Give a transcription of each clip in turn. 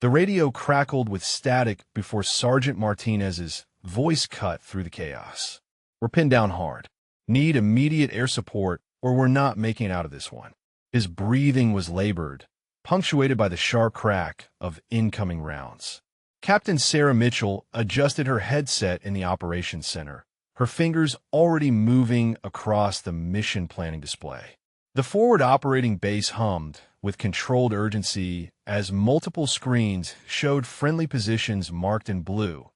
The radio crackled with static before Sergeant Martinez's voice cut through the chaos. "We're pinned down hard. Need immediate air support or we're not making it out of this one." His breathing was labored, punctuated by the sharp crack of incoming rounds. Captain Sarah Mitchell adjusted her headset in the operations center, her fingers already moving across the mission planning display. The forward operating base hummed with controlled urgency as multiple screens showed friendly positions marked in blue,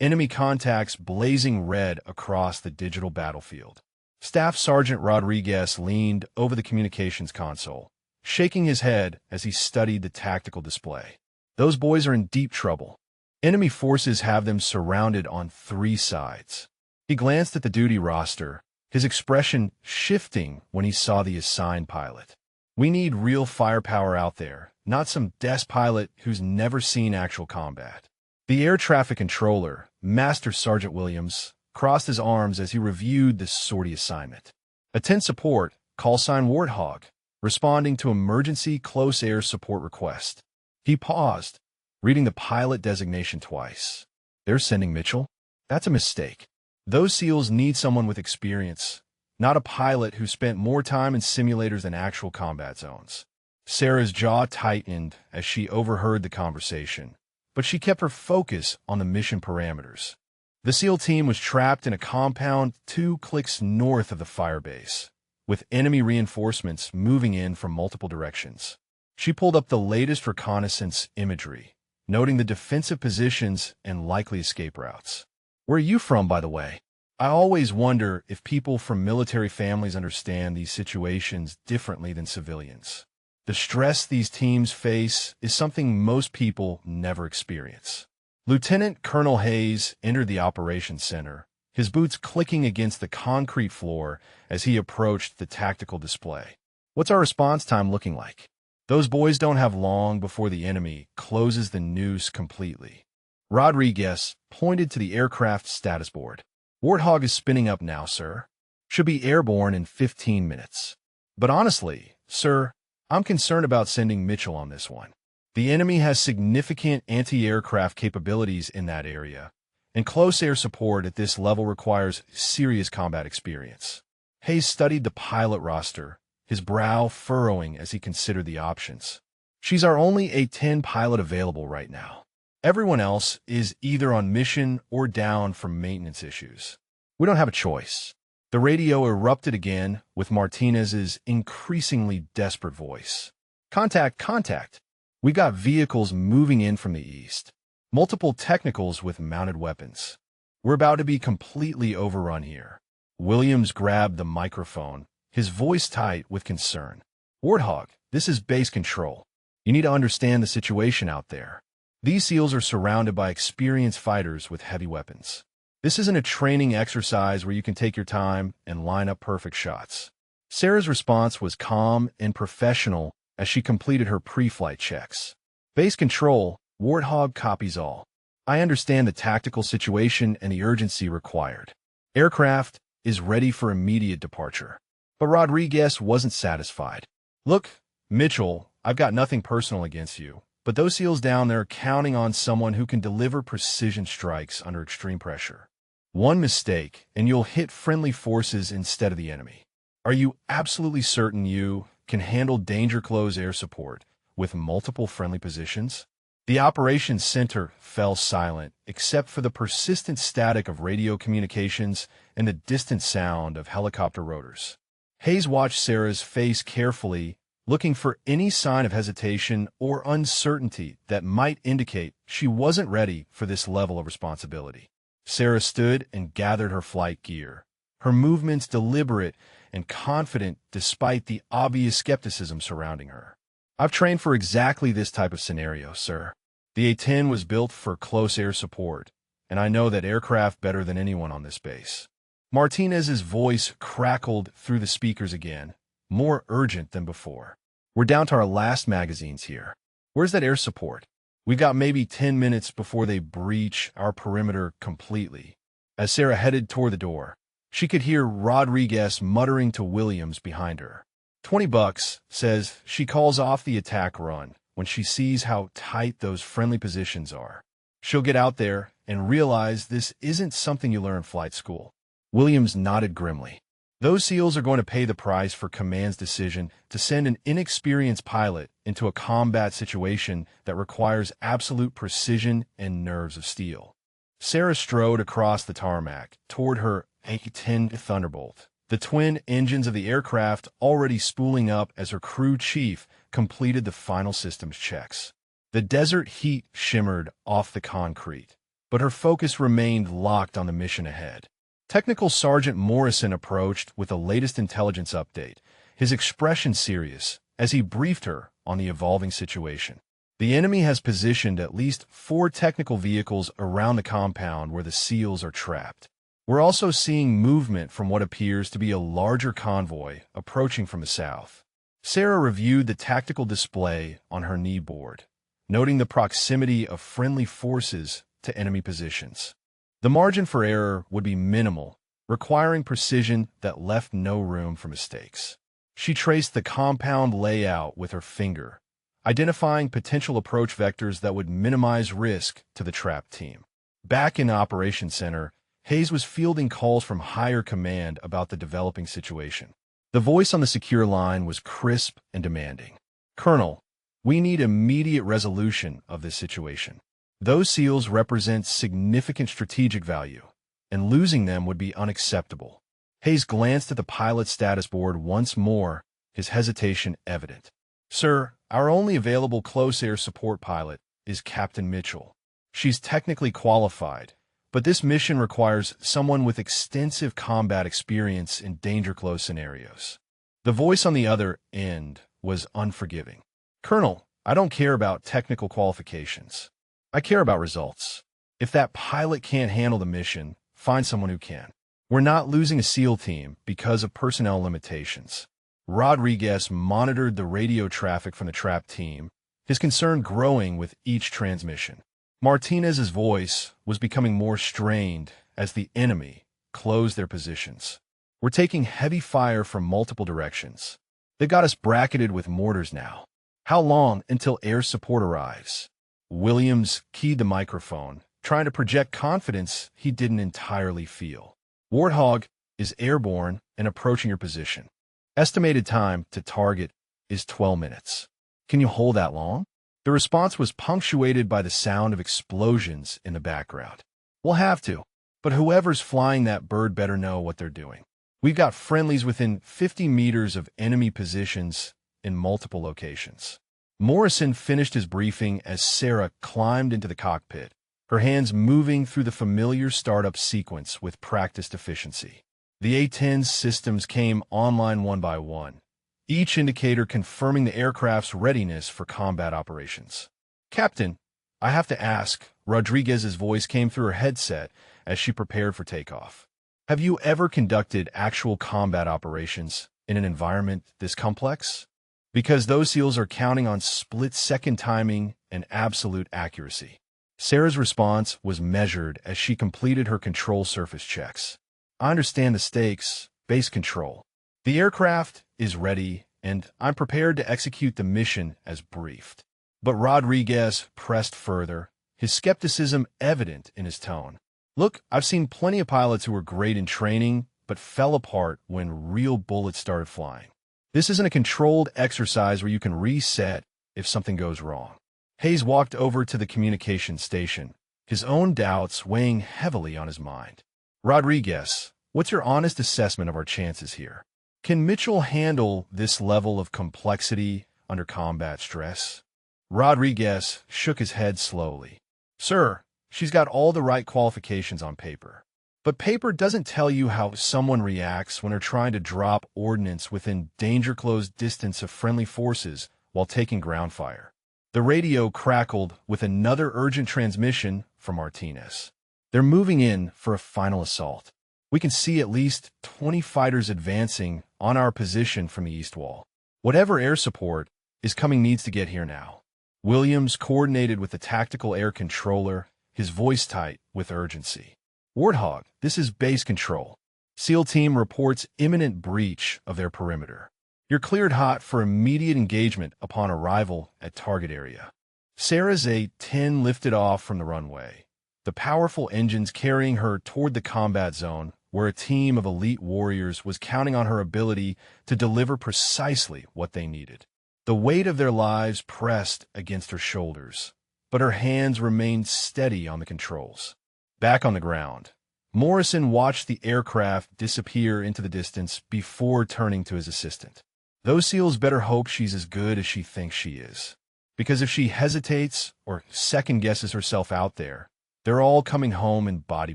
enemy contacts blazing red across the digital battlefield. Staff Sergeant Rodriguez leaned over the communications console, shaking his head as he studied the tactical display. "Those boys are in deep trouble. Enemy forces have them surrounded on 3 sides." He glanced at the duty roster, his expression shifting when he saw the assigned pilot. "We need real firepower out there, not some desk pilot who's never seen actual combat." The air traffic controller, Master Sergeant Williams, crossed his arms as he reviewed the sortie assignment. "Attend support, call sign Warthog, responding to emergency close air support request." He paused, reading the pilot designation twice. "They're sending Mitchell? That's a mistake. Those SEALs need someone with experience, not a pilot who spent more time in simulators than actual combat zones." Sarah's jaw tightened as she overheard the conversation, but she kept her focus on the mission parameters. The SEAL team was trapped in a compound 2 clicks north of the firebase, with enemy reinforcements moving in from multiple directions. She pulled up the latest reconnaissance imagery, noting the defensive positions and likely escape routes. "Where are you from, by the way? I always wonder if people from military families understand these situations differently than civilians. The stress these teams face is something most people never experience." Lieutenant Colonel Hayes entered the operations center, his boots clicking against the concrete floor as he approached the tactical display. "What's our response time looking like?" "Those boys don't have long before the enemy closes the noose completely." Rodriguez pointed to the aircraft status board. "Warthog is spinning up now, sir. Should be airborne in 15 minutes. But honestly, sir, I'm concerned about sending Mitchell on this one. The enemy has significant anti-aircraft capabilities in that area, and close air support at this level requires serious combat experience." Hayes studied the pilot roster, his brow furrowing as he considered the options. "She's our only A-10 pilot available right now. Everyone else is either on mission or down from maintenance issues. We don't have a choice." The radio erupted again with Martinez's increasingly desperate voice. "Contact, contact. We got vehicles moving in from the east. Multiple technicals with mounted weapons. We're about to be completely overrun here." Williams grabbed the microphone, his voice tight with concern. "Warthog, this is base control. You need to understand the situation out there. These SEALs are surrounded by experienced fighters with heavy weapons. This isn't a training exercise where you can take your time and line up perfect shots." Sarah's response was calm and professional as she completed her pre-flight checks. "Base control, Warthog copies all. I understand the tactical situation and the urgency required. Aircraft is ready for immediate departure." But Rodriguez wasn't satisfied. "Look, Mitchell, I've got nothing personal against you, but those SEALs down there are counting on someone who can deliver precision strikes under extreme pressure. One mistake, and you'll hit friendly forces instead of the enemy. Are you absolutely certain you can handle danger close air support with multiple friendly positions?" The operations center fell silent, except for the persistent static of radio communications and the distant sound of helicopter rotors. Hayes watched Sarah's face carefully, looking for any sign of hesitation or uncertainty that might indicate she wasn't ready for this level of responsibility. Sarah stood and gathered her flight gear, her movements deliberate and confident despite the obvious skepticism surrounding her. "I've trained for exactly this type of scenario, sir. The A-10 was built for close air support, and I know that aircraft better than anyone on this base." Martinez's voice crackled through the speakers again, more urgent than before. "We're down to our last magazines here. Where's that air support? We've got maybe 10 minutes before they breach our perimeter completely." As Sarah headed toward the door, she could hear Rodriguez muttering to Williams behind her. $20 says she calls off the attack run, when she sees how tight those friendly positions are. She'll get out there and realize this isn't something you learn in flight school. Williams nodded grimly. Those SEALs are going to pay the price for Command's decision to send an inexperienced pilot into a combat situation that requires absolute precision and nerves of steel. Sarah strode across the tarmac toward her A-10 Thunderbolt, the twin engines of the aircraft already spooling up as her crew chief completed the final systems checks. The desert heat shimmered off the concrete, but her focus remained locked on the mission ahead. Technical Sergeant Morrison approached with the latest intelligence update, his expression serious as he briefed her on the evolving situation. The enemy has positioned at least 4 technical vehicles around the compound where the SEALs are trapped. We're also seeing movement from what appears to be a larger convoy approaching from the south. Sarah reviewed the tactical display on her knee board, noting the proximity of friendly forces to enemy positions. The margin for error would be minimal, requiring precision that left no room for mistakes. She traced the compound layout with her finger, identifying potential approach vectors that would minimize risk to the trapped team. Back in the Operations Center, Hayes was fielding calls from higher command about the developing situation. The voice on the secure line was crisp and demanding. "Colonel, we need immediate resolution of this situation. Those SEALs represent significant strategic value, and losing them would be unacceptable." Hayes glanced at the pilot status board once more, his hesitation evident. "Sir, our only available close air support pilot is Captain Mitchell. She's technically qualified, but this mission requires someone with extensive combat experience in danger-close scenarios." The voice on the other end was unforgiving. "Colonel, I don't care about technical qualifications. I care about results. If that pilot can't handle the mission, find someone who can. We're not losing a SEAL team because of personnel limitations." Rodriguez monitored the radio traffic from the trapped team, his concern growing with each transmission. Martinez's voice was becoming more strained as the enemy closed their positions. "We're taking heavy fire from multiple directions. They got us bracketed with mortars now. How long until air support arrives?" Williams keyed the microphone, trying to project confidence he didn't entirely feel. "Warthog is airborne and approaching your position. Estimated time to target is 12 minutes. Can you hold that long?" The response was punctuated by the sound of explosions in the background. "We'll have to, but whoever's flying that bird better know what they're doing. We've got friendlies within 50 meters of enemy positions in multiple locations." Morrison finished his briefing as Sarah climbed into the cockpit, her hands moving through the familiar startup sequence with practiced efficiency. The A-10's systems came online one by one, each indicator confirming the aircraft's readiness for combat operations. "Captain, I have to ask," Rodriguez's voice came through her headset as she prepared for takeoff. "Have you ever conducted actual combat operations in an environment this complex? Because those SEALs are counting on split-second timing and absolute accuracy." Sarah's response was measured as she completed her control surface checks. "I understand the stakes, base control. The aircraft is ready, and I'm prepared to execute the mission as briefed." But Rodriguez pressed further, his skepticism evident in his tone. "Look, I've seen plenty of pilots who were great in training, but fell apart when real bullets started flying. This isn't a controlled exercise where you can reset if something goes wrong." Hayes walked over to the communication station, his own doubts weighing heavily on his mind. "Rodriguez, what's your honest assessment of our chances here? Can Mitchell handle this level of complexity under combat stress?" Rodriguez shook his head slowly. "Sir, she's got all the right qualifications on paper. But paper doesn't tell you how someone reacts when they're trying to drop ordnance within danger-close distance of friendly forces while taking ground fire." The radio crackled with another urgent transmission from Martinez. "They're moving in for a final assault. We can see at least 20 fighters advancing on our position from the east wall. Whatever air support is coming needs to get here now." Williams coordinated with the tactical air controller, his voice tight with urgency. "Warthog, this is base control. SEAL team reports imminent breach of their perimeter. You're cleared hot for immediate engagement upon arrival at target area. Sarah's A-10 lifted off from the runway, the powerful engines carrying her toward the combat zone, where a team of elite warriors was counting on her ability to deliver precisely what they needed. The weight of their lives pressed against her shoulders, but her hands remained steady on the controls. Back on the ground, Morrison watched the aircraft disappear into the distance before turning to his assistant. Those SEALs better hope she's as good as she thinks she is, because if she hesitates or second-guesses herself out there, they're all coming home in body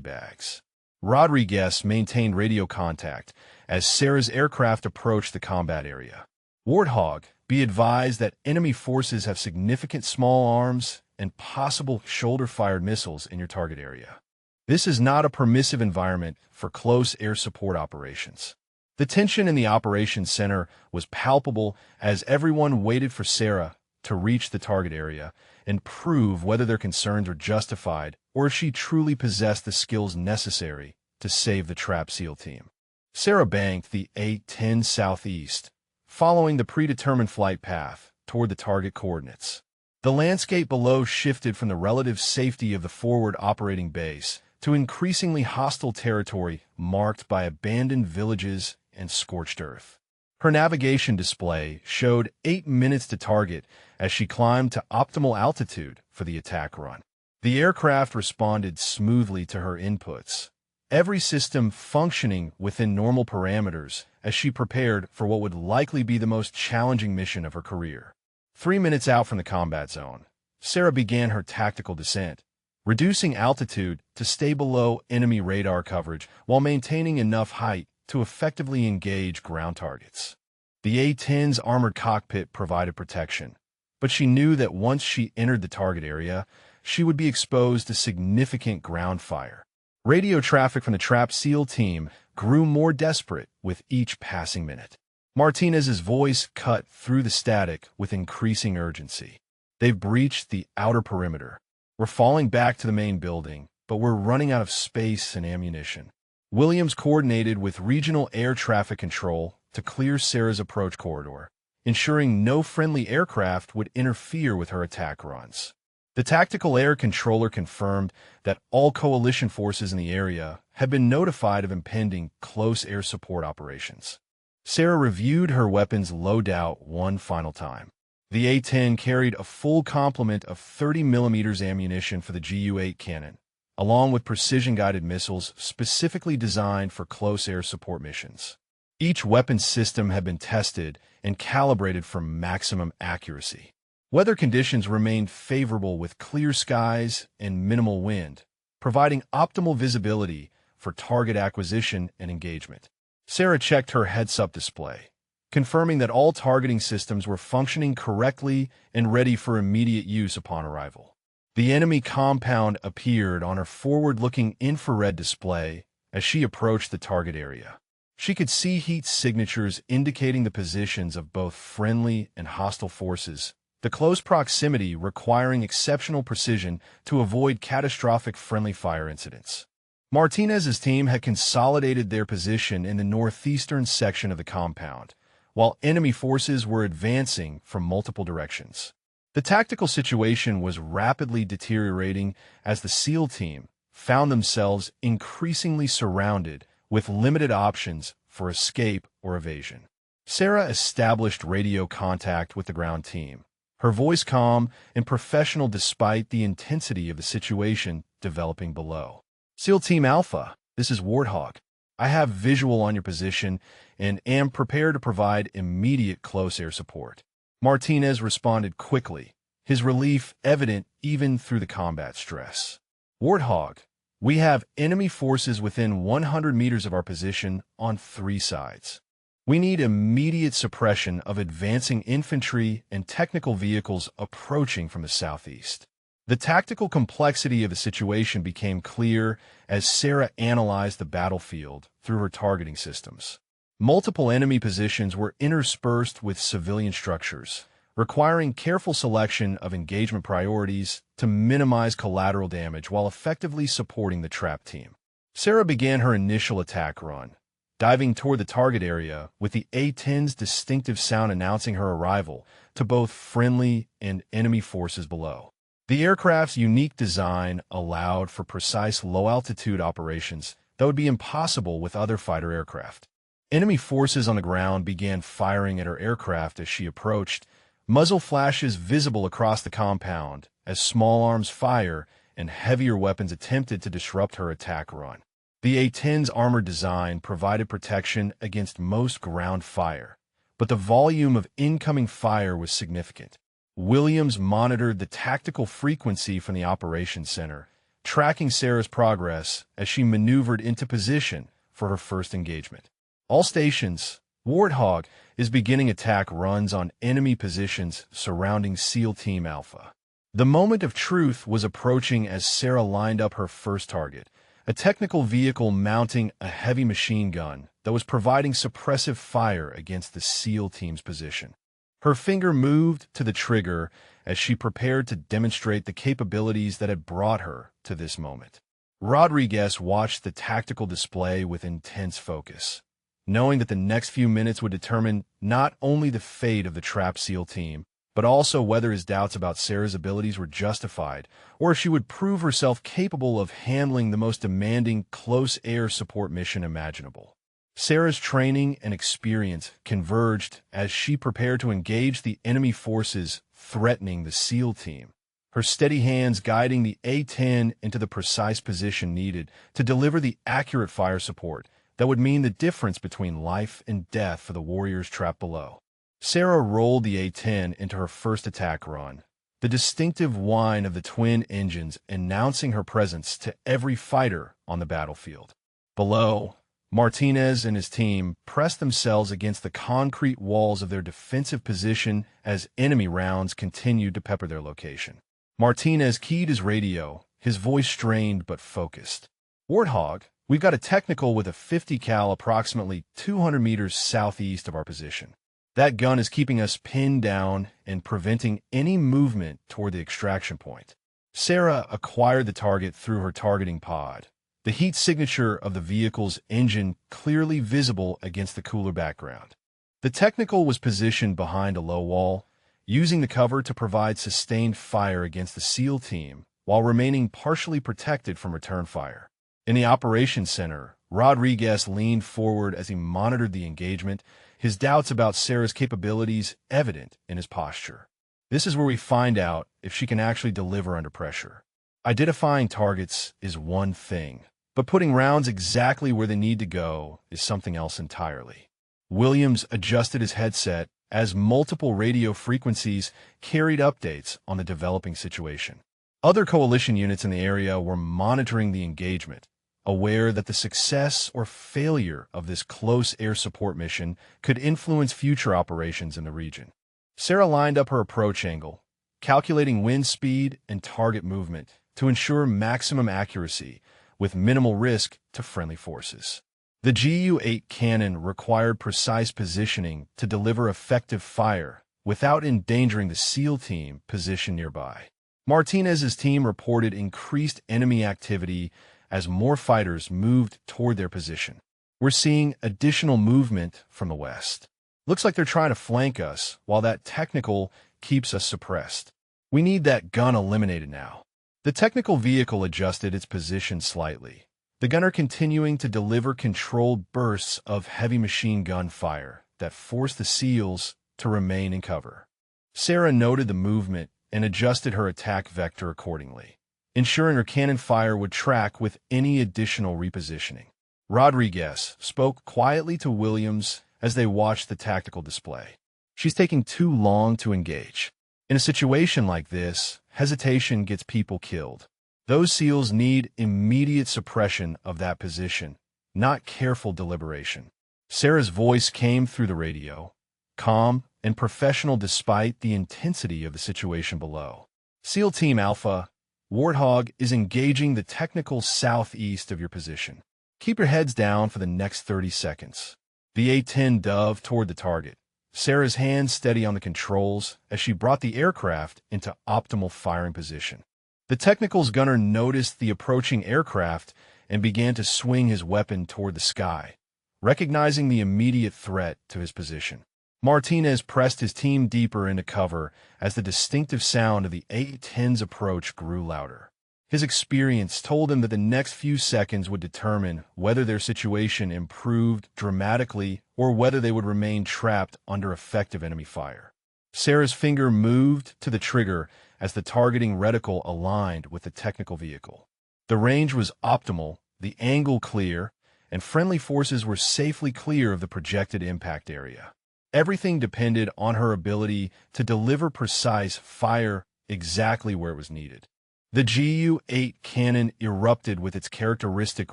bags. Rodriguez maintained radio contact as Sarah's aircraft approached the combat area. Warthog, be advised that enemy forces have significant small arms and possible shoulder-fired missiles in your target area. This is not a permissive environment for close air support operations. The tension in the operations center was palpable as everyone waited for Sarah to reach the target area and prove whether their concerns were justified or if she truly possessed the skills necessary to save the trap SEAL team. Sarah banked the A-10 southeast, following the predetermined flight path toward the target coordinates. The landscape below shifted from the relative safety of the forward operating base to increasingly hostile territory marked by abandoned villages and scorched earth. Her navigation display showed 8 minutes to target as she climbed to optimal altitude for the attack run. The aircraft responded smoothly to her inputs, every system functioning within normal parameters as she prepared for what would likely be the most challenging mission of her career. 3 minutes out from the combat zone, Sarah began her tactical descent, reducing altitude to stay below enemy radar coverage while maintaining enough height to effectively engage ground targets. The A-10's armored cockpit provided protection, but she knew that once she entered the target area, she would be exposed to significant ground fire. Radio traffic from the trap SEAL team grew more desperate with each passing minute. Martinez's voice cut through the static with increasing urgency. They've breached the outer perimeter. We're falling back to the main building, but we're running out of space and ammunition. Williams coordinated with regional air traffic control to clear Sarah's approach corridor, ensuring no friendly aircraft would interfere with her attack runs. The tactical air controller confirmed that all coalition forces in the area had been notified of impending close air support operations. Sarah reviewed her weapons loadout one final time. The A-10 carried a full complement of 30mm ammunition for the Gu-8 cannon, along with precision-guided missiles specifically designed for close air support missions. Each weapon system had been tested and calibrated for maximum accuracy. Weather conditions remained favorable with clear skies and minimal wind, providing optimal visibility for target acquisition and engagement. Sarah checked her heads-up display, confirming that all targeting systems were functioning correctly and ready for immediate use upon arrival. The enemy compound appeared on her forward-looking infrared display as she approached the target area. She could see heat signatures indicating the positions of both friendly and hostile forces, the close proximity requiring exceptional precision to avoid catastrophic friendly fire incidents. Martinez's team had consolidated their position in the northeastern section of the compound, while enemy forces were advancing from multiple directions. The tactical situation was rapidly deteriorating as the SEAL team found themselves increasingly surrounded with limited options for escape or evasion. Sarah established radio contact with the ground team, her voice calm and professional despite the intensity of the situation developing below. SEAL Team Alpha, this is Warthog. I have visual on your position and am prepared to provide immediate close air support. Martinez responded quickly, his relief evident even through the combat stress. Warthog, we have enemy forces within 100 meters of our position on 3 sides. We need immediate suppression of advancing infantry and technical vehicles approaching from the southeast. The tactical complexity of the situation became clear as Sarah analyzed the battlefield through her targeting systems. Multiple enemy positions were interspersed with civilian structures, requiring careful selection of engagement priorities to minimize collateral damage while effectively supporting the trap team. Sarah began her initial attack run, diving toward the target area with the A-10's distinctive sound announcing her arrival to both friendly and enemy forces below. The aircraft's unique design allowed for precise low-altitude operations that would be impossible with other fighter aircraft. Enemy forces on the ground began firing at her aircraft as she approached, muzzle flashes visible across the compound as small arms fire and heavier weapons attempted to disrupt her attack run. The A-10's armored design provided protection against most ground fire, but the volume of incoming fire was significant. Williams monitored the tactical frequency from the operations center, tracking Sarah's progress as she maneuvered into position for her first engagement. All stations, Warthog is beginning attack runs on enemy positions surrounding SEAL Team Alpha. The moment of truth was approaching as Sarah lined up her first target, a technical vehicle mounting a heavy machine gun that was providing suppressive fire against the SEAL team's position. Her finger moved to the trigger as she prepared to demonstrate the capabilities that had brought her to this moment. Rodriguez watched the tactical display with intense focus, knowing that the next few minutes would determine not only the fate of the trapped SEAL team, but also whether his doubts about Sarah's abilities were justified, or if she would prove herself capable of handling the most demanding close air support mission imaginable. Sarah's training and experience converged as she prepared to engage the enemy forces threatening the SEAL team, her steady hands guiding the A-10 into the precise position needed to deliver the accurate fire support that would mean the difference between life and death for the warriors trapped below. Sarah rolled the A-10 into her first attack run, the distinctive whine of the twin engines announcing her presence to every fighter on the battlefield. Below, Martinez and his team pressed themselves against the concrete walls of their defensive position as enemy rounds continued to pepper their location. Martinez keyed his radio, his voice strained but focused. "Warthog, we've got a technical with a 50 cal approximately 200 meters southeast of our position. That gun is keeping us pinned down and preventing any movement toward the extraction point." Sarah acquired the target through her targeting pod, the heat signature of the vehicle's engine clearly visible against the cooler background. The technical was positioned behind a low wall, using the cover to provide sustained fire against the SEAL team while remaining partially protected from return fire. In the operations center, Rodriguez leaned forward as he monitored the engagement, his doubts about Sarah's capabilities evident in his posture. This is where we find out if she can actually deliver under pressure. Identifying targets is one thing, but putting rounds exactly where they need to go is something else entirely. Williams adjusted his headset as multiple radio frequencies carried updates on the developing situation. Other coalition units in the area were monitoring the engagement, aware that the success or failure of this close air support mission could influence future operations in the region. Sarah lined up her approach angle, calculating wind speed and target movement to ensure maximum accuracy with minimal risk to friendly forces. The GU-8 cannon required precise positioning to deliver effective fire without endangering the SEAL team positioned nearby. Martinez's team reported increased enemy activity as more fighters moved toward their position. "We're seeing additional movement from the west. Looks like they're trying to flank us while that technical keeps us suppressed. We need that gun eliminated now." The technical vehicle adjusted its position slightly, the gunner continuing to deliver controlled bursts of heavy machine gun fire that forced the SEALs to remain in cover. Sarah noted the movement and adjusted her attack vector accordingly, ensuring her cannon fire would track with any additional repositioning. Rodriguez spoke quietly to Williams as they watched the tactical display. "She's taking too long to engage. In a situation like this, hesitation gets people killed. Those SEALs need immediate suppression of that position, not careful deliberation." Sarah's voice came through the radio, calm and professional despite the intensity of the situation below. "SEAL Team Alpha, Warthog is engaging the technical southeast of your position. Keep your heads down for the next 30 seconds. The A-10 dove toward the target, Sarah's hands steady on the controls as she brought the aircraft into optimal firing position. The technical's gunner noticed the approaching aircraft and began to swing his weapon toward the sky, recognizing the immediate threat to his position. Martinez pressed his team deeper into cover as the distinctive sound of the A-10's approach grew louder. His experience told him that the next few seconds would determine whether their situation improved dramatically or whether they would remain trapped under effective enemy fire. Sarah's finger moved to the trigger as the targeting reticle aligned with the technical vehicle. The range was optimal, the angle clear, and friendly forces were safely clear of the projected impact area. Everything depended on her ability to deliver precise fire exactly where it was needed. The Gu-8 cannon erupted with its characteristic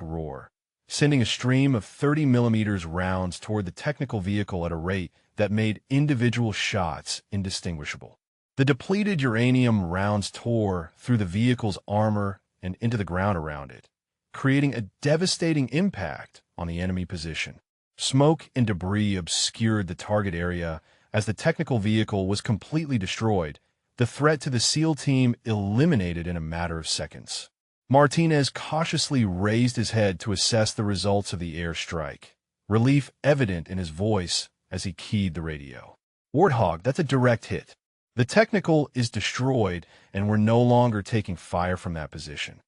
roar, sending a stream of 30mm rounds toward the technical vehicle at a rate that made individual shots indistinguishable. The depleted uranium rounds tore through the vehicle's armor and into the ground around it, creating a devastating impact on the enemy position. Smoke and debris obscured the target area as the technical vehicle was completely destroyed, the threat to the SEAL team eliminated in a matter of seconds. Martinez cautiously raised his head to assess the results of the airstrike, relief evident in his voice as he keyed the radio. "Warthog, that's a direct hit. The technical is destroyed, and we're no longer taking fire from that position.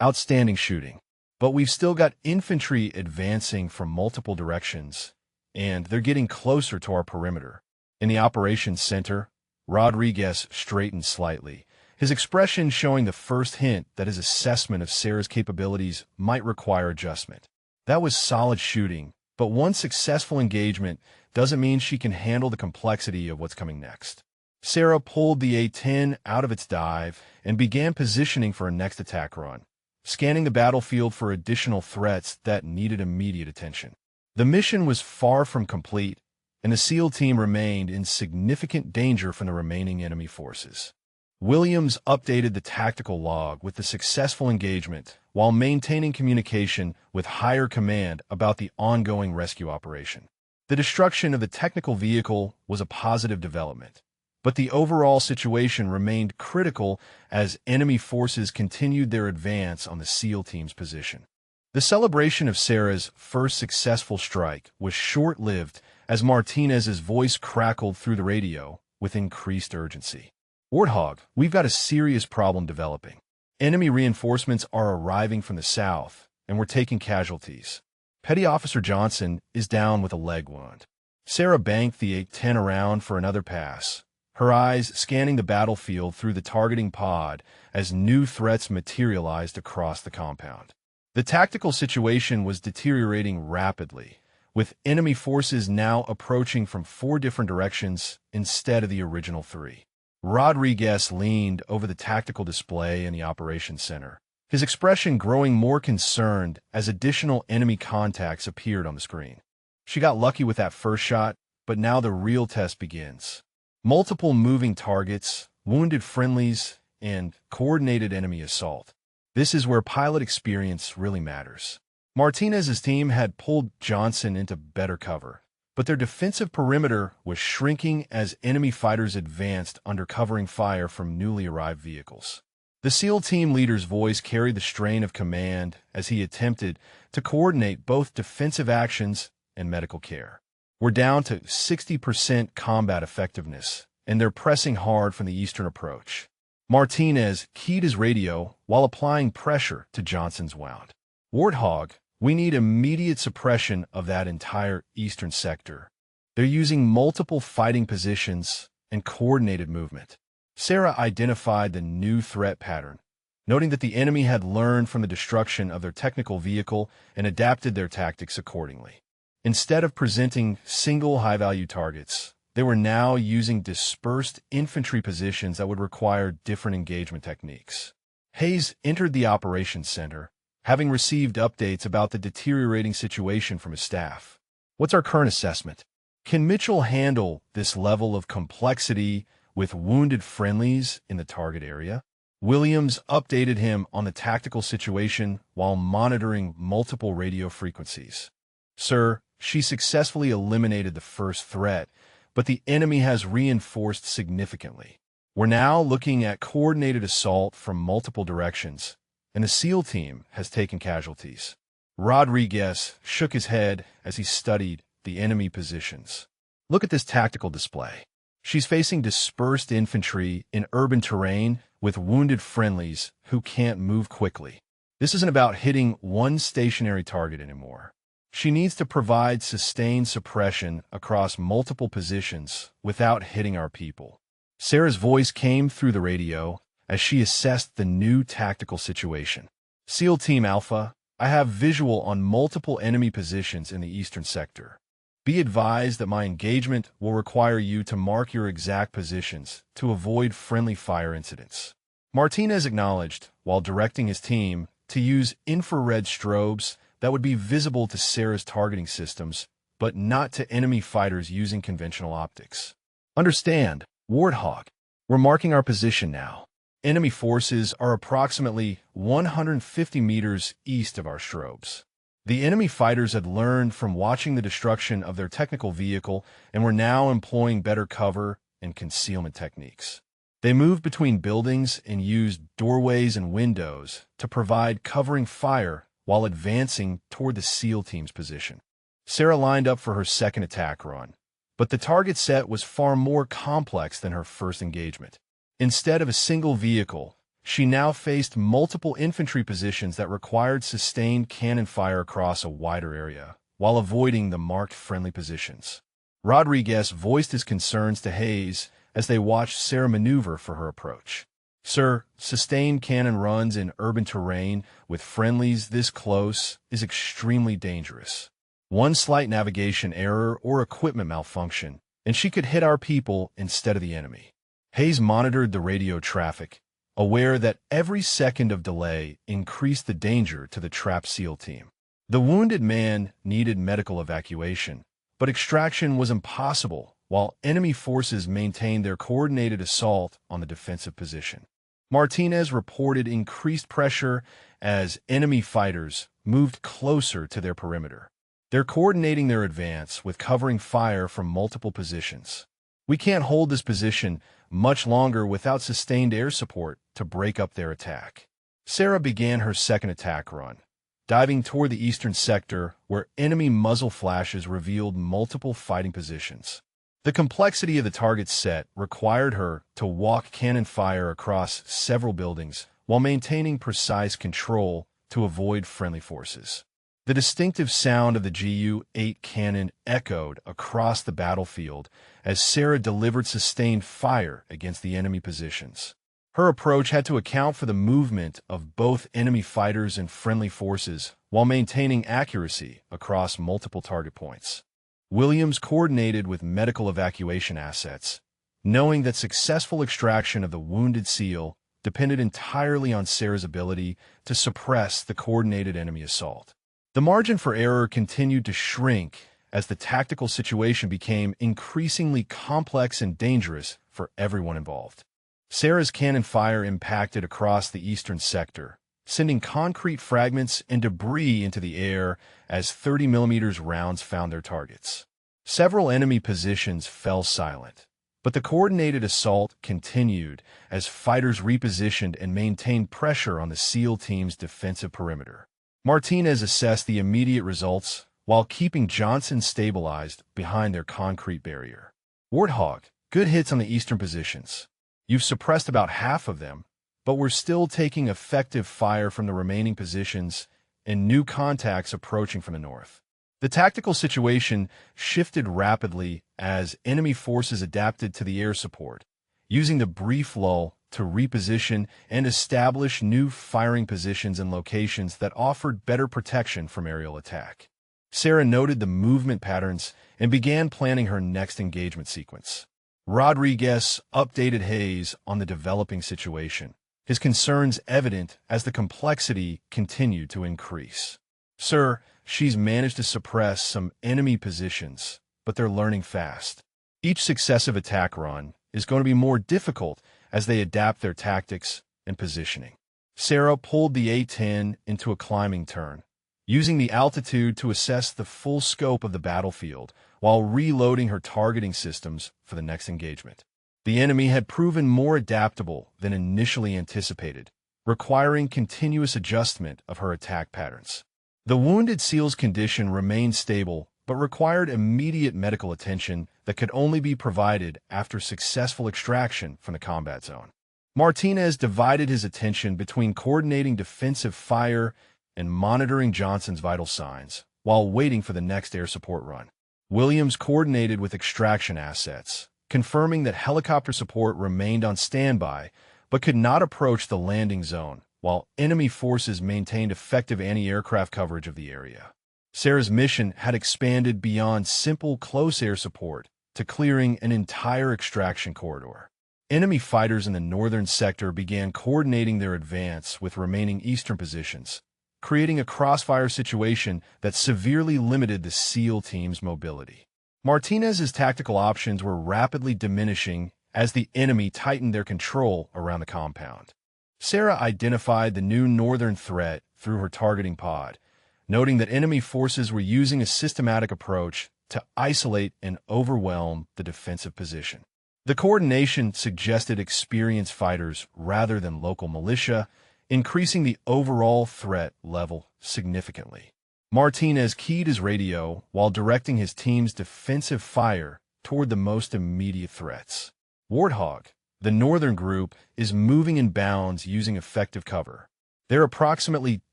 Outstanding shooting. But we've still got infantry advancing from multiple directions, and they're getting closer to our perimeter." In the operations center, Rodriguez straightened slightly, his expression showing the first hint that his assessment of Sarah's capabilities might require adjustment. That was solid shooting, but one successful engagement doesn't mean she can handle the complexity of what's coming next. Sarah pulled the A-10 out of its dive and began positioning for a next attack run, scanning the battlefield for additional threats that needed immediate attention. The mission was far from complete, and the SEAL team remained in significant danger from the remaining enemy forces. Williams updated the tactical log with the successful engagement while maintaining communication with higher command about the ongoing rescue operation. The destruction of the technical vehicle was a positive development, but the overall situation remained critical as enemy forces continued their advance on the SEAL team's position. The celebration of Sarah's first successful strike was short-lived as Martinez's voice crackled through the radio with increased urgency. "Warthog, we've got a serious problem developing. Enemy reinforcements are arriving from the south, and we're taking casualties. Petty Officer Johnson is down with a leg wound." Sarah banked the A-10 around for another pass, her eyes scanning the battlefield through the targeting pod as new threats materialized across the compound. The tactical situation was deteriorating rapidly, with enemy forces now approaching from 4 different directions instead of the original 3. Rodriguez leaned over the tactical display in the operations center, his expression growing more concerned as additional enemy contacts appeared on the screen. She got lucky with that first shot, but now the real test begins. Multiple moving targets, wounded friendlies, and coordinated enemy assault. This is where pilot experience really matters. Martinez's team had pulled Johnson into better cover, but their defensive perimeter was shrinking as enemy fighters advanced under covering fire from newly arrived vehicles. The SEAL team leader's voice carried the strain of command as he attempted to coordinate both defensive actions and medical care. "We're down to 60% combat effectiveness, and they're pressing hard from the eastern approach." Martinez keyed his radio while applying pressure to Johnson's wound. "Warthog, we need immediate suppression of that entire eastern sector. They're using multiple fighting positions and coordinated movement." Sarah identified the new threat pattern, noting that the enemy had learned from the destruction of their technical vehicle and adapted their tactics accordingly. Instead of presenting single high-value targets, they were now using dispersed infantry positions that would require different engagement techniques. Hayes entered the operations center, having received updates about the deteriorating situation from his staff. "What's our current assessment? Can Mitchell handle this level of complexity with wounded friendlies in the target area?" Williams updated him on the tactical situation while monitoring multiple radio frequencies. "Sir, she successfully eliminated the first threat, but the enemy has reinforced significantly. We're now looking at coordinated assault from multiple directions, and the SEAL team has taken casualties." Rodriguez shook his head as he studied the enemy positions. Look at this tactical display. She's facing dispersed infantry in urban terrain with wounded friendlies who can't move quickly. This isn't about hitting one stationary target anymore. She needs to provide sustained suppression across multiple positions without hitting our people. Sarah's voice came through the radio as she assessed the new tactical situation. SEAL Team Alpha, I have visual on multiple enemy positions in the eastern sector. Be advised that my engagement will require you to mark your exact positions to avoid friendly fire incidents. Martinez acknowledged, while directing his team, to use infrared strobes that would be visible to Sarah's targeting systems, but not to enemy fighters using conventional optics. Understand, Warthog, we're marking our position now. Enemy forces are approximately 150 meters east of our strobes. The enemy fighters had learned from watching the destruction of their technical vehicle and were now employing better cover and concealment techniques. They moved between buildings and used doorways and windows to provide covering fire while advancing toward the SEAL team's position. Sarah lined up for her second attack run, but the target set was far more complex than her first engagement. Instead of a single vehicle, she now faced multiple infantry positions that required sustained cannon fire across a wider area, while avoiding the marked friendly positions. Rodriguez voiced his concerns to Hayes as they watched Sarah maneuver for her approach. Sir, sustained cannon runs in urban terrain with friendlies this close is extremely dangerous. One slight navigation error or equipment malfunction, and she could hit our people instead of the enemy. Hayes monitored the radio traffic, aware that every second of delay increased the danger to the trapped SEAL team. The wounded man needed medical evacuation, but extraction was impossible while enemy forces maintained their coordinated assault on the defensive position. Martinez reported increased pressure as enemy fighters moved closer to their perimeter. They're coordinating their advance with covering fire from multiple positions. We can't hold this position much longer without sustained air support to break up their attack. Sarah began her second attack run, diving toward the eastern sector where enemy muzzle flashes revealed multiple fighting positions. The complexity of the target set required her to walk cannon fire across several buildings while maintaining precise control to avoid friendly forces. The distinctive sound of the Gu-8 cannon echoed across the battlefield as Sarah delivered sustained fire against the enemy positions. Her approach had to account for the movement of both enemy fighters and friendly forces while maintaining accuracy across multiple target points. Williams coordinated with medical evacuation assets, knowing that successful extraction of the wounded SEAL depended entirely on Sarah's ability to suppress the coordinated enemy assault. The margin for error continued to shrink as the tactical situation became increasingly complex and dangerous for everyone involved. Sarah's cannon fire impacted across the eastern sector, sending concrete fragments and debris into the air as 30mm rounds found their targets. Several enemy positions fell silent, but the coordinated assault continued as fighters repositioned and maintained pressure on the SEAL team's defensive perimeter. Martinez assessed the immediate results while keeping Johnson stabilized behind their concrete barrier. Warthog, good hits on the eastern positions. You've suppressed about half of them, but we're still taking effective fire from the remaining positions and new contacts approaching from the north. The tactical situation shifted rapidly as enemy forces adapted to the air support, using the brief lull to reposition and establish new firing positions and locations that offered better protection from aerial attack. Sarah noted the movement patterns and began planning her next engagement sequence. Rodriguez updated Hayes on the developing situation, his concerns evident as the complexity continued to increase. Sir, she's managed to suppress some enemy positions, but they're learning fast. Each successive attack run is going to be more difficult as they adapt their tactics and positioning. Sarah pulled the A-10 into a climbing turn, using the altitude to assess the full scope of the battlefield while reloading her targeting systems for the next engagement. The enemy had proven more adaptable than initially anticipated, requiring continuous adjustment of her attack patterns. The wounded SEAL's condition remained stable, but required immediate medical attention that could only be provided after successful extraction from the combat zone. Martinez divided his attention between coordinating defensive fire and monitoring Johnson's vital signs, while waiting for the next air support run. Williams coordinated with extraction assets, confirming that helicopter support remained on standby but could not approach the landing zone, while enemy forces maintained effective anti-aircraft coverage of the area. Sarah's mission had expanded beyond simple close air support to clearing an entire extraction corridor. Enemy fighters in the northern sector began coordinating their advance with remaining eastern positions, creating a crossfire situation that severely limited the SEAL team's mobility. Martinez's tactical options were rapidly diminishing as the enemy tightened their control around the compound. Sarah identified the new northern threat through her targeting pod, noting that enemy forces were using a systematic approach to isolate and overwhelm the defensive position. The coordination suggested experienced fighters rather than local militia, increasing the overall threat level significantly. Martinez keyed his radio while directing his team's defensive fire toward the most immediate threats. Warthog, the northern group, is moving in bounds using effective cover. They're approximately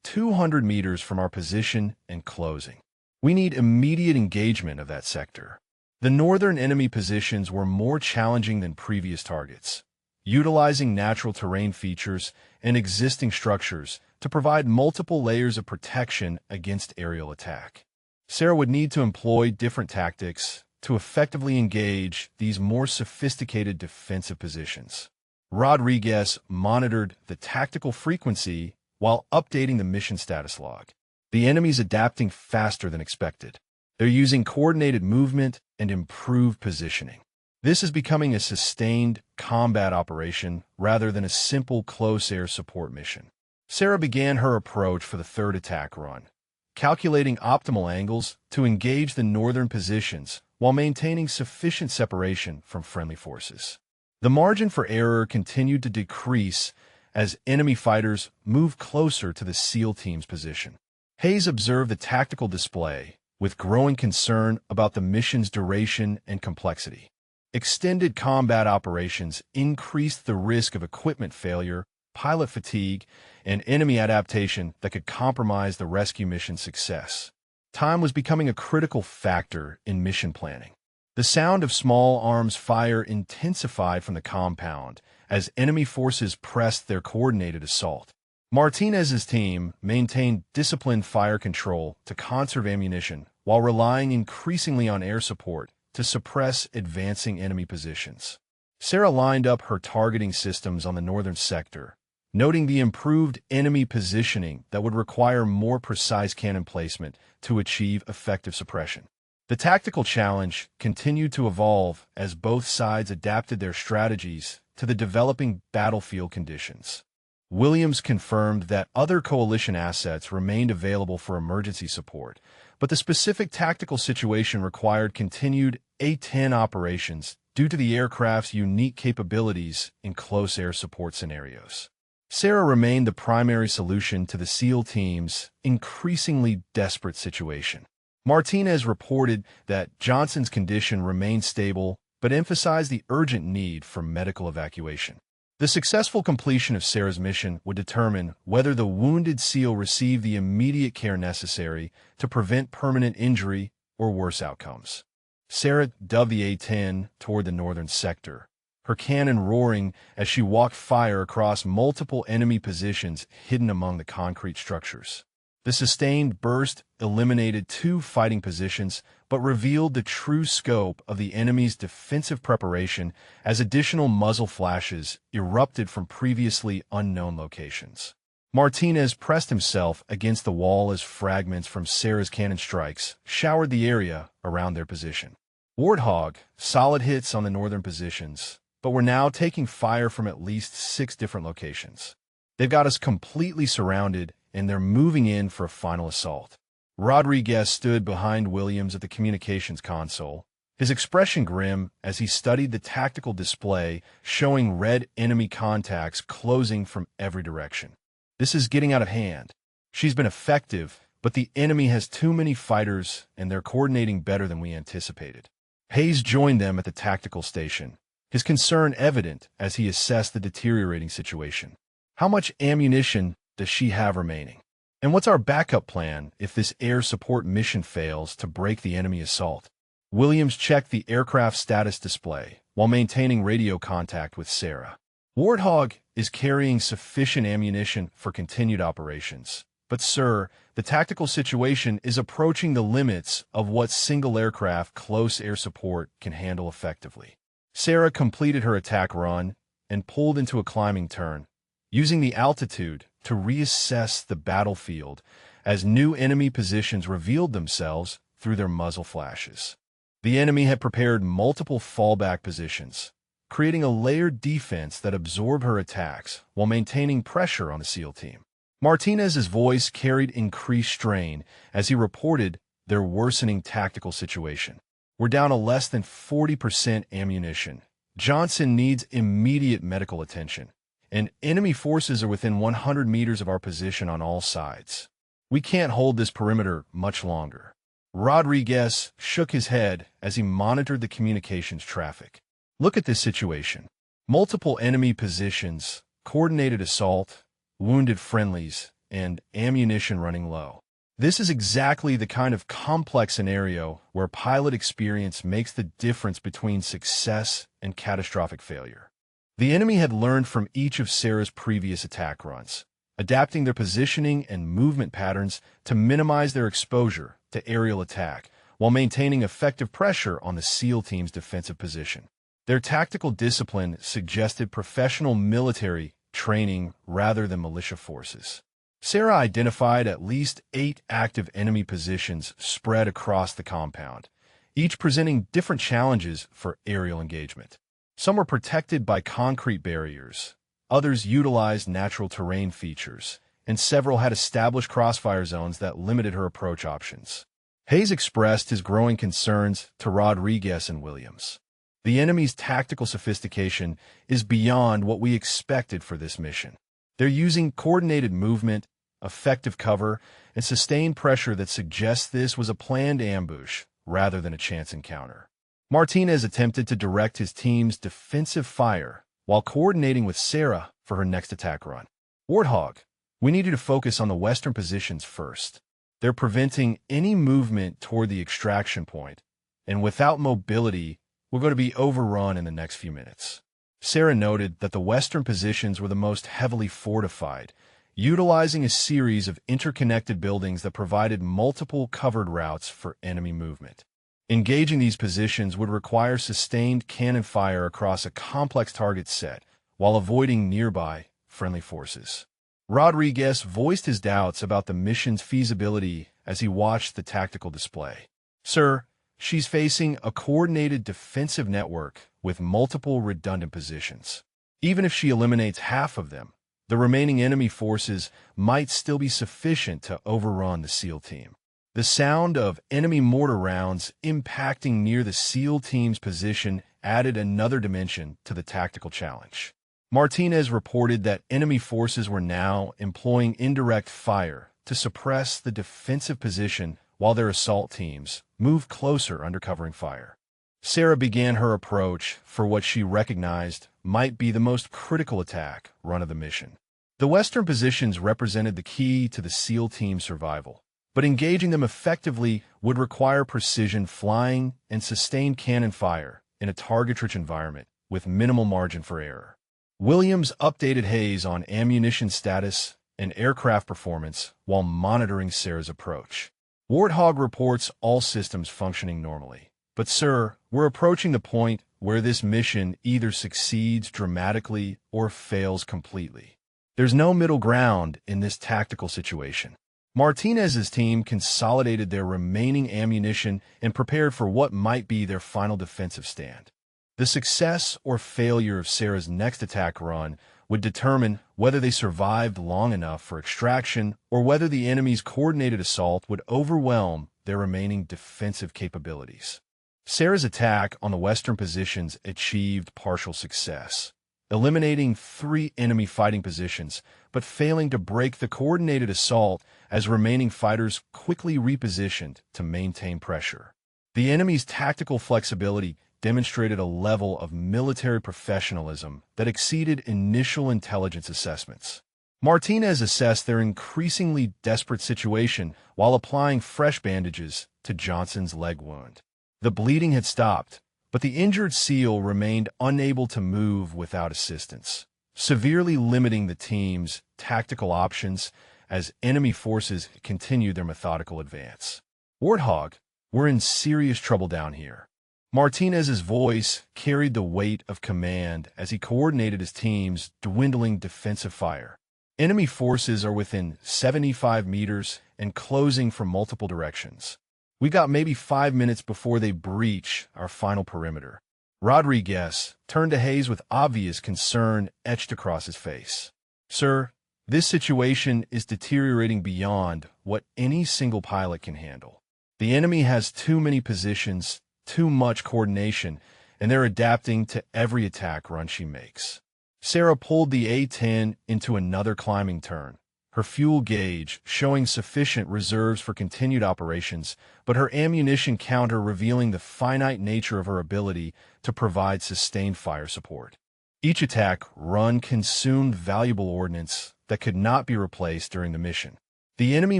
200 meters from our position and closing. We need immediate engagement of that sector. The northern enemy positions were more challenging than previous targets, utilizing natural terrain features and existing structures to provide multiple layers of protection against aerial attack. Sarah would need to employ different tactics to effectively engage these more sophisticated defensive positions. Rodriguez monitored the tactical frequency while updating the mission status log. The enemy's adapting faster than expected. They're using coordinated movement and improved positioning. This is becoming a sustained combat operation rather than a simple close air support mission. Sarah began her approach for the third attack run, calculating optimal angles to engage the northern positions while maintaining sufficient separation from friendly forces. The margin for error continued to decrease as enemy fighters moved closer to the SEAL team's position. Hayes observed the tactical display with growing concern about the mission's duration and complexity. Extended combat operations increased the risk of equipment failure, pilot fatigue, and enemy adaptation that could compromise the rescue mission's success. Time was becoming a critical factor in mission planning. The sound of small arms fire intensified from the compound as enemy forces pressed their coordinated assault. Martinez's team maintained disciplined fire control to conserve ammunition while relying increasingly on air support to suppress advancing enemy positions. Sarah lined up her targeting systems on the northern sector, noting the improved enemy positioning that would require more precise cannon placement to achieve effective suppression. The tactical challenge continued to evolve as both sides adapted their strategies to the developing battlefield conditions. Williams confirmed that other coalition assets remained available for emergency support, but the specific tactical situation required continued A-10 operations due to the aircraft's unique capabilities in close air support scenarios. Sarah remained the primary solution to the SEAL team's increasingly desperate situation. Martinez reported that Johnson's condition remained stable, but emphasized the urgent need for medical evacuation. The successful completion of Sarah's mission would determine whether the wounded SEAL received the immediate care necessary to prevent permanent injury or worse outcomes. Sarah dove the A-10 toward the northern sector, her cannon roaring as she walked fire across multiple enemy positions hidden among the concrete structures. The sustained burst eliminated 2 fighting positions, but revealed the true scope of the enemy's defensive preparation as additional muzzle flashes erupted from previously unknown locations. Martinez pressed himself against the wall as fragments from Sarah's cannon strikes showered the area around their position. Warthog, solid hits on the northern positions, but we're now taking fire from at least 6 different locations. They've got us completely surrounded, and they're moving in for a final assault. Rodriguez stood behind Williams at the communications console, his expression grim as he studied the tactical display showing red enemy contacts closing from every direction. This is getting out of hand. She's been effective, but the enemy has too many fighters and they're coordinating better than we anticipated. Hayes joined them at the tactical station, his concern evident as he assessed the deteriorating situation. How much ammunition does she have remaining? And what's our backup plan if this air support mission fails to break the enemy assault? Williams checked the aircraft status display while maintaining radio contact with Sarah. Warthog is carrying sufficient ammunition for continued operations. But, sir, the tactical situation is approaching the limits of what single aircraft close air support can handle effectively. Sarah completed her attack run and pulled into a climbing turn, using the altitude to reassess the battlefield as new enemy positions revealed themselves through their muzzle flashes. The enemy had prepared multiple fallback positions, creating a layered defense that absorbed her attacks while maintaining pressure on the SEAL team. Martinez's voice carried increased strain as he reported their worsening tactical situation. We're down to less than 40% ammunition. Johnson needs immediate medical attention, and enemy forces are within 100 meters of our position on all sides. We can't hold this perimeter much longer. Rodriguez shook his head as he monitored the communications traffic. Look at this situation. Multiple enemy positions, coordinated assault, wounded friendlies, and ammunition running low. This is exactly the kind of complex scenario where pilot experience makes the difference between success and catastrophic failure. The enemy had learned from each of Sarah's previous attack runs, adapting their positioning and movement patterns to minimize their exposure to aerial attack while maintaining effective pressure on the SEAL team's defensive position. Their tactical discipline suggested professional military training rather than militia forces. Sarah identified at least 8 active enemy positions spread across the compound, each presenting different challenges for aerial engagement. Some were protected by concrete barriers, others utilized natural terrain features, and several had established crossfire zones that limited her approach options. Hayes expressed his growing concerns to Rodriguez and Williams. The enemy's tactical sophistication is beyond what we expected for this mission. They're using coordinated movement, effective cover, and sustained pressure that suggests this was a planned ambush rather than a chance encounter. Martinez attempted to direct his team's defensive fire while coordinating with Sarah for her next attack run. Warthog, we need you to focus on the western positions first. They're preventing any movement toward the extraction point, and without mobility, we're going to be overrun in the next few minutes. Sarah noted that the western positions were the most heavily fortified, utilizing a series of interconnected buildings that provided multiple covered routes for enemy movement. Engaging these positions would require sustained cannon fire across a complex target set while avoiding nearby friendly forces. Rodriguez voiced his doubts about the mission's feasibility as he watched the tactical display. Sir, she's facing a coordinated defensive network with multiple redundant positions. Even if she eliminates half of them, the remaining enemy forces might still be sufficient to overrun the SEAL team. The sound of enemy mortar rounds impacting near the SEAL team's position added another dimension to the tactical challenge. Martinez reported that enemy forces were now employing indirect fire to suppress the defensive position while their assault teams moved closer under covering fire. Sarah began her approach for what she recognized might be the most critical attack run of the mission. The western positions represented the key to the SEAL team's survival, but engaging them effectively would require precision flying and sustained cannon fire in a target-rich environment with minimal margin for error. Williams updated Hayes on ammunition status and aircraft performance while monitoring Sarah's approach. Warthog reports all systems functioning normally. But, sir, we're approaching the point where this mission either succeeds dramatically or fails completely. There's no middle ground in this tactical situation. Martinez's team consolidated their remaining ammunition and prepared for what might be their final defensive stand. The success or failure of Sarah's next attack run would determine whether they survived long enough for extraction or whether the enemy's coordinated assault would overwhelm their remaining defensive capabilities. Sarah's attack on the western positions achieved partial success, eliminating 3 enemy fighting positions but failing to break the coordinated assault as remaining fighters quickly repositioned to maintain pressure. The enemy's tactical flexibility demonstrated a level of military professionalism that exceeded initial intelligence assessments. Martinez assessed their increasingly desperate situation while applying fresh bandages to Johnson's leg wound. The bleeding had stopped, but the injured SEAL remained unable to move without assistance, severely limiting the team's tactical options as enemy forces continued their methodical advance. Warthog, we're in serious trouble down here. Martinez's voice carried the weight of command as he coordinated his team's dwindling defensive fire. Enemy forces are within 75 meters and closing from multiple directions. We got maybe 5 minutes before they breach our final perimeter. Rodriguez turned to Hayes with obvious concern etched across his face. Sir, this situation is deteriorating beyond what any single pilot can handle. The enemy has too many positions, too much coordination, and they're adapting to every attack run she makes. Sarah pulled the A-10 into another climbing turn, her fuel gauge showing sufficient reserves for continued operations, but her ammunition counter revealing the finite nature of her ability to provide sustained fire support. Each attack run consumed valuable ordnance that could not be replaced during the mission. The enemy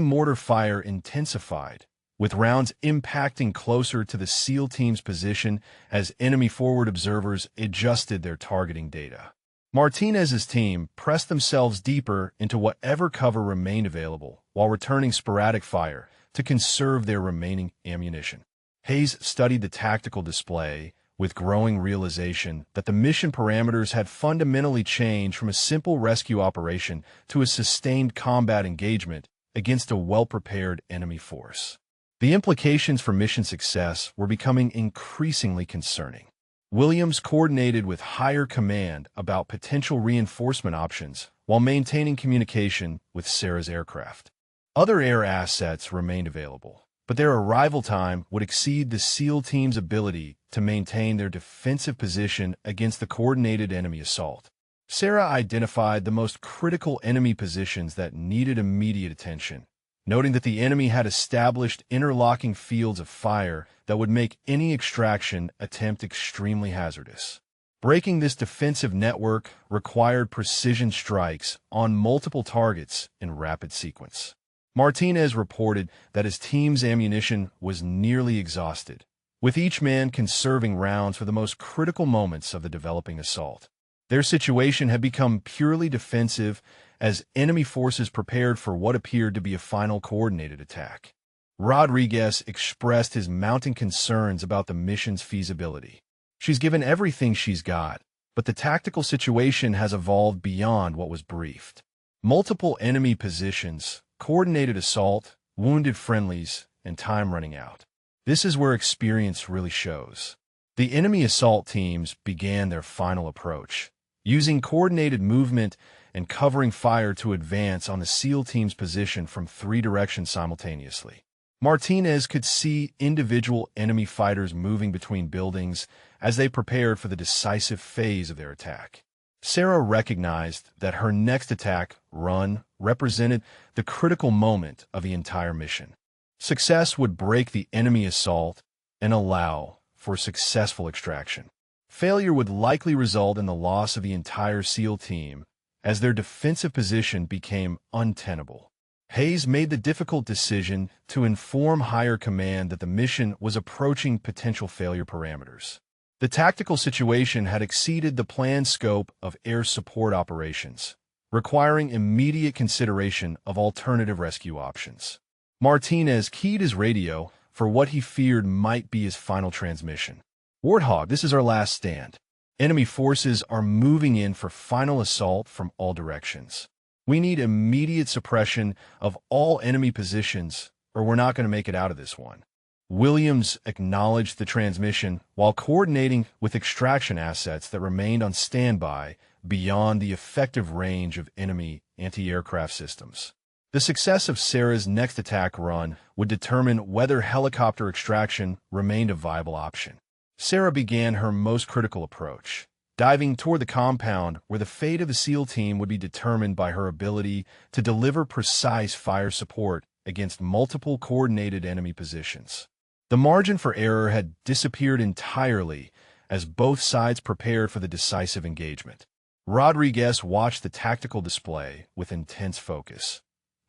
mortar fire intensified, with rounds impacting closer to the SEAL team's position as enemy forward observers adjusted their targeting data. Martinez's team pressed themselves deeper into whatever cover remained available while returning sporadic fire to conserve their remaining ammunition. Hayes studied the tactical display with growing realization that the mission parameters had fundamentally changed from a simple rescue operation to a sustained combat engagement against a well-prepared enemy force. The implications for mission success were becoming increasingly concerning. Williams coordinated with higher command about potential reinforcement options while maintaining communication with Sarah's aircraft. Other air assets remained available, but their arrival time would exceed the SEAL team's ability to maintain their defensive position against the coordinated enemy assault. Sarah identified the most critical enemy positions that needed immediate attention, noting that the enemy had established interlocking fields of fire that would make any extraction attempt extremely hazardous. Breaking this defensive network required precision strikes on multiple targets in rapid sequence. Martinez reported that his team's ammunition was nearly exhausted, with each man conserving rounds for the most critical moments of the developing assault. Their situation had become purely defensive as enemy forces prepared for what appeared to be a final coordinated attack. Rodriguez expressed his mounting concerns about the mission's feasibility. She's given everything she's got, but the tactical situation has evolved beyond what was briefed. Multiple enemy positions, coordinated assault, wounded friendlies, and time running out. This is where experience really shows. The enemy assault teams began their final approach, using coordinated movement and covering fire to advance on the SEAL team's position from 3 directions simultaneously. Martinez could see individual enemy fighters moving between buildings as they prepared for the decisive phase of their attack. Sarah recognized that her next attack run represented the critical moment of the entire mission. Success would break the enemy assault and allow for successful extraction. Failure would likely result in the loss of the entire SEAL team as their defensive position became untenable. Hayes made the difficult decision to inform higher command that the mission was approaching potential failure parameters. The tactical situation had exceeded the planned scope of air support operations, requiring immediate consideration of alternative rescue options. Martinez keyed his radio for what he feared might be his final transmission. Warthog, this is our last stand. Enemy forces are moving in for final assault from all directions. We need immediate suppression of all enemy positions, or we're not going to make it out of this one. Williams acknowledged the transmission while coordinating with extraction assets that remained on standby beyond the effective range of enemy anti-aircraft systems. The success of Sarah's next attack run would determine whether helicopter extraction remained a viable option. Sarah began her most critical approach, diving toward the compound where the fate of the SEAL team would be determined by her ability to deliver precise fire support against multiple coordinated enemy positions. The margin for error had disappeared entirely as both sides prepared for the decisive engagement. Rodriguez watched the tactical display with intense focus,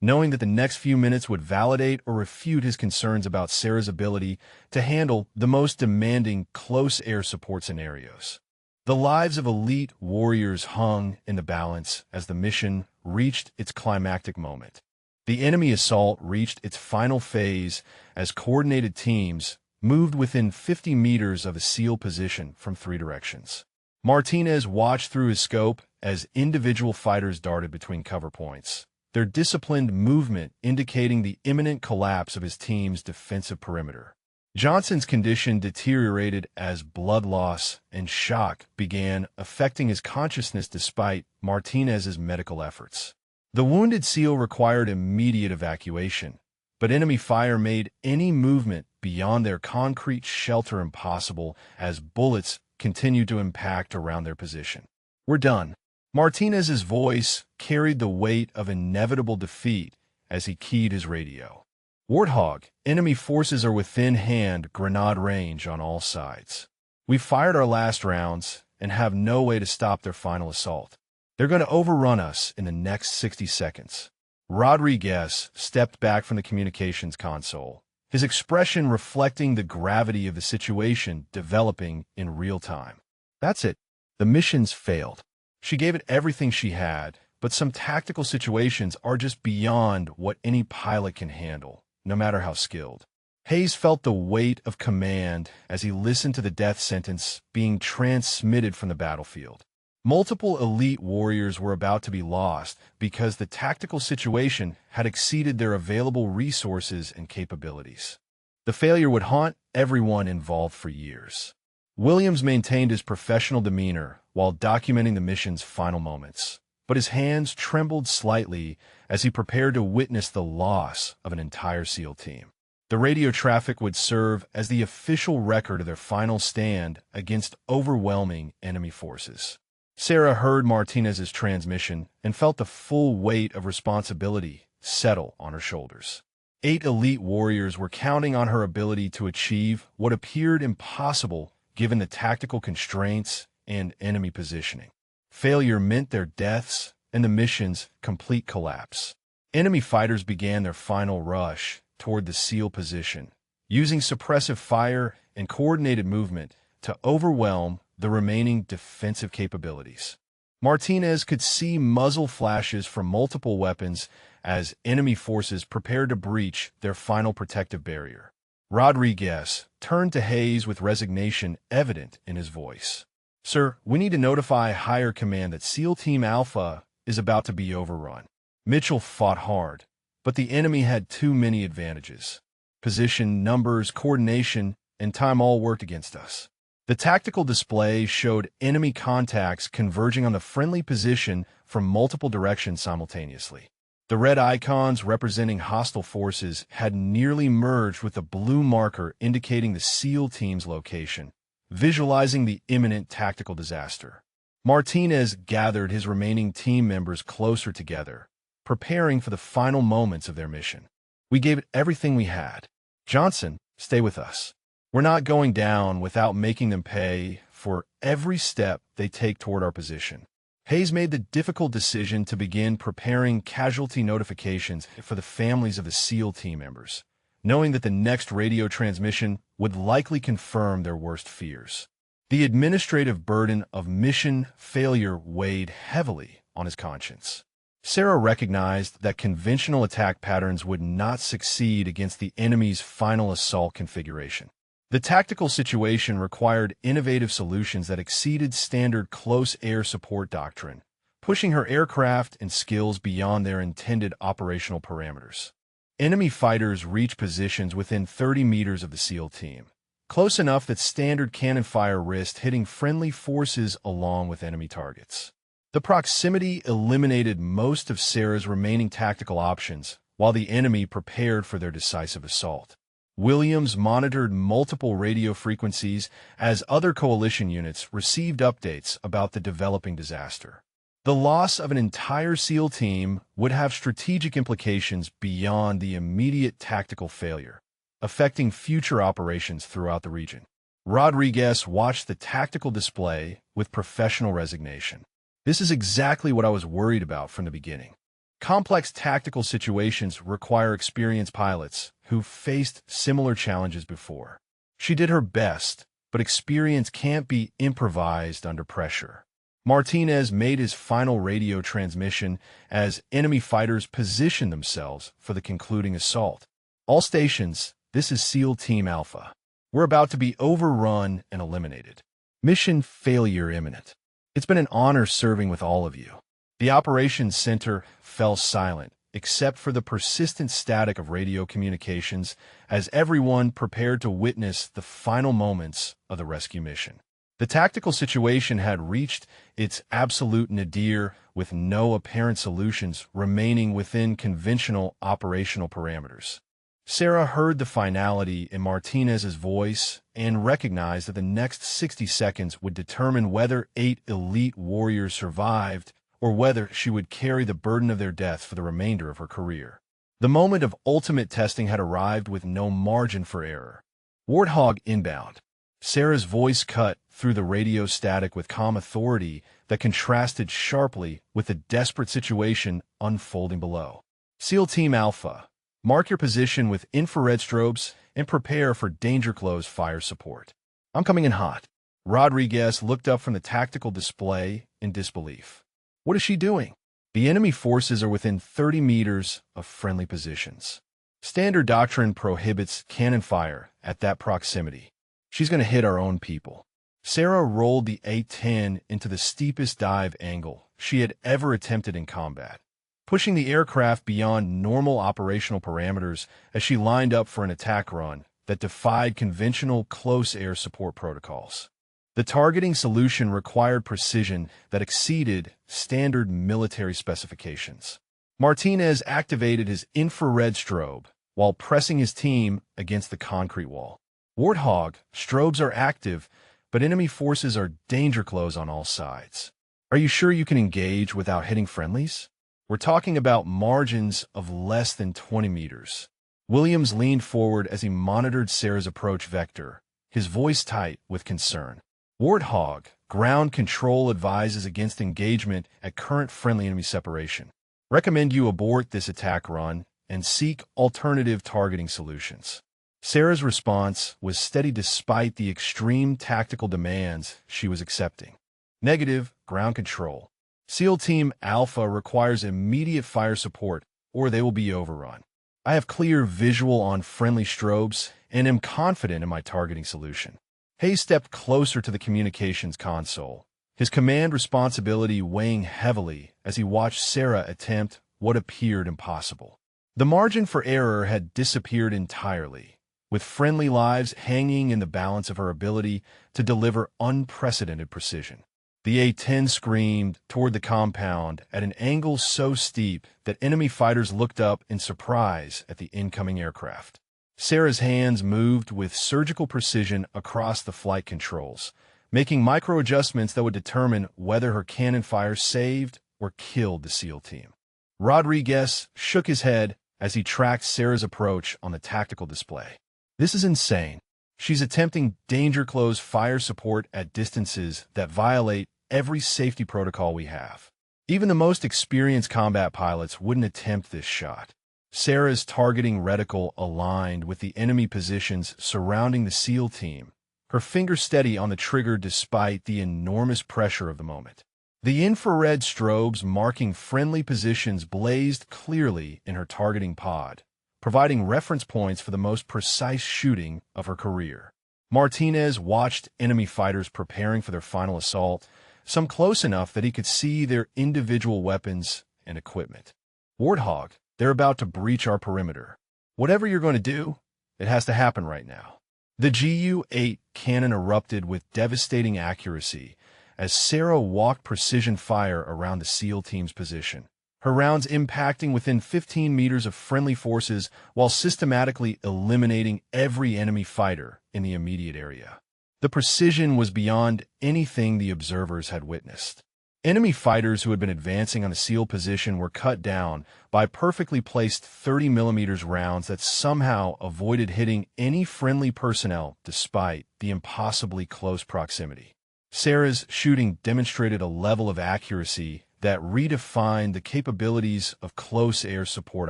knowing that the next few minutes would validate or refute his concerns about Sarah's ability to handle the most demanding close air support scenarios. The lives of elite warriors hung in the balance as the mission reached its climactic moment. The enemy assault reached its final phase as coordinated teams moved within 50 meters of a SEAL position from 3 directions. Martinez watched through his scope as individual fighters darted between cover points, their disciplined movement indicating the imminent collapse of his team's defensive perimeter. Johnson's condition deteriorated as blood loss and shock began affecting his consciousness despite Martinez's medical efforts. The wounded SEAL required immediate evacuation, but enemy fire made any movement beyond their concrete shelter impossible as bullets continued to impact around their position. "We're done." Martinez's voice carried the weight of inevitable defeat as he keyed his radio. "Warthog, enemy forces are within hand grenade range on all sides. We've fired our last rounds and have no way to stop their final assault. They're going to overrun us in the next 60 seconds. Rodriguez stepped back from the communications console, his expression reflecting the gravity of the situation developing in real time. "That's it. The mission's failed. She gave it everything she had, but some tactical situations are just beyond what any pilot can handle, no matter how skilled." Hayes felt the weight of command as he listened to the death sentence being transmitted from the battlefield. Multiple elite warriors were about to be lost because the tactical situation had exceeded their available resources and capabilities. The failure would haunt everyone involved for years. Williams maintained his professional demeanor while documenting the mission's final moments, but his hands trembled slightly as he prepared to witness the loss of an entire SEAL team. The radio traffic would serve as the official record of their final stand against overwhelming enemy forces. Sarah heard Martinez's transmission and felt the full weight of responsibility settle on her shoulders. 8 elite warriors were counting on her ability to achieve what appeared impossible given the tactical constraints and enemy positioning. Failure meant their deaths and the mission's complete collapse. Enemy fighters began their final rush toward the SEAL position, using suppressive fire and coordinated movement to overwhelm the remaining defensive capabilities. Martinez could see muzzle flashes from multiple weapons as enemy forces prepared to breach their final protective barrier. Rodriguez turned to Hayes with resignation evident in his voice. "Sir, we need to notify higher command that SEAL Team Alpha is about to be overrun." Mitchell fought hard, but the enemy had too many advantages. Position, numbers, coordination, and time all worked against us. The tactical display showed enemy contacts converging on the friendly position from multiple directions simultaneously. The red icons representing hostile forces had nearly merged with the blue marker indicating the SEAL team's location, visualizing the imminent tactical disaster. Martinez gathered his remaining team members closer together, preparing for the final moments of their mission. "We gave it everything we had. Johnson, stay with us. We're not going down without making them pay for every step they take toward our position." Hayes made the difficult decision to begin preparing casualty notifications for the families of the SEAL team members, knowing that the next radio transmission would likely confirm their worst fears. The administrative burden of mission failure weighed heavily on his conscience. Sarah recognized that conventional attack patterns would not succeed against the enemy's final assault configuration. The tactical situation required innovative solutions that exceeded standard close air support doctrine, pushing her aircraft and skills beyond their intended operational parameters. Enemy fighters reached positions within 30 meters of the SEAL team, close enough that standard cannon fire risked hitting friendly forces along with enemy targets. The proximity eliminated most of Sarah's remaining tactical options while the enemy prepared for their decisive assault. Williams monitored multiple radio frequencies as other coalition units received updates about the developing disaster. The loss of an entire SEAL team would have strategic implications beyond the immediate tactical failure, affecting future operations throughout the region. Rodriguez watched the tactical display with professional resignation. This is exactly what I was worried about from the beginning. Complex tactical situations require experienced pilots who've faced similar challenges before. She did her best, but experience can't be improvised under pressure. Martinez made his final radio transmission as enemy fighters positioned themselves for the concluding assault. All stations, this is SEAL Team Alpha. We're about to be overrun and eliminated. Mission failure imminent. It's been an honor serving with all of you. The operations center fell silent, except for the persistent static of radio communications as everyone prepared to witness the final moments of the rescue mission. The tactical situation had reached its absolute nadir, with no apparent solutions remaining within conventional operational parameters. Sarah heard the finality in Martinez's voice and recognized that the next 60 seconds would determine whether 8 elite warriors survived or whether she would carry the burden of their death for the remainder of her career. The moment of ultimate testing had arrived with no margin for error. Warthog inbound. Sarah's voice cut through the radio static with calm authority that contrasted sharply with the desperate situation unfolding below. SEAL Team Alpha, mark your position with infrared strobes and prepare for danger close fire support. I'm coming in hot. Rodriguez looked up from the tactical display in disbelief. What is she doing? The enemy forces are within 30 meters of friendly positions. Standard doctrine prohibits cannon fire at that proximity. She's going to hit our own people. Sarah rolled the A-10 into the steepest dive angle she had ever attempted in combat, pushing the aircraft beyond normal operational parameters as she lined up for an attack run that defied conventional close air support protocols. The targeting solution required precision that exceeded standard military specifications. Martinez activated his infrared strobe while pressing his team against the concrete wall. Warthog, strobes are active, but enemy forces are danger close on all sides. Are you sure you can engage without hitting friendlies? We're talking about margins of less than 20 meters. Williams leaned forward as he monitored Sarah's approach vector, his voice tight with concern. Warthog, ground control advises against engagement at current friendly enemy separation. Recommend you abort this attack run and seek alternative targeting solutions. Sarah's response was steady despite the extreme tactical demands she was accepting. Negative, ground control. SEAL Team Alpha requires immediate fire support or they will be overrun. I have clear visual on friendly strobes and am confident in my targeting solution. Hayes stepped closer to the communications console, his command responsibility weighing heavily as he watched Sarah attempt what appeared impossible. The margin for error had disappeared entirely, with friendly lives hanging in the balance of her ability to deliver unprecedented precision. The A-10 screamed toward the compound at an angle so steep that enemy fighters looked up in surprise at the incoming aircraft. Sarah's hands moved with surgical precision across the flight controls, making micro-adjustments that would determine whether her cannon fire saved or killed the SEAL team. Rodriguez shook his head as he tracked Sarah's approach on the tactical display. This is insane. She's attempting danger-close fire support at distances that violate every safety protocol we have. Even the most experienced combat pilots wouldn't attempt this shot. Sarah's targeting reticle aligned with the enemy positions surrounding the SEAL team, her finger steady on the trigger despite the enormous pressure of the moment. The infrared strobes marking friendly positions blazed clearly in her targeting pod, providing reference points for the most precise shooting of her career. Martinez watched enemy fighters preparing for their final assault, some close enough that he could see their individual weapons and equipment. Warthog, they're about to breach our perimeter. Whatever you're going to do, it has to happen right now. The GU-8 cannon erupted with devastating accuracy as Sarah walked precision fire around the SEAL team's position, her her rounds impacting within 15 meters of friendly forces while systematically eliminating every enemy fighter in the immediate area. The precision was beyond anything the observers had witnessed. Enemy fighters who had been advancing on the SEAL position were cut down by perfectly placed 30mm rounds that somehow avoided hitting any friendly personnel despite the impossibly close proximity. Sarah's shooting demonstrated a level of accuracy that redefined the capabilities of close air support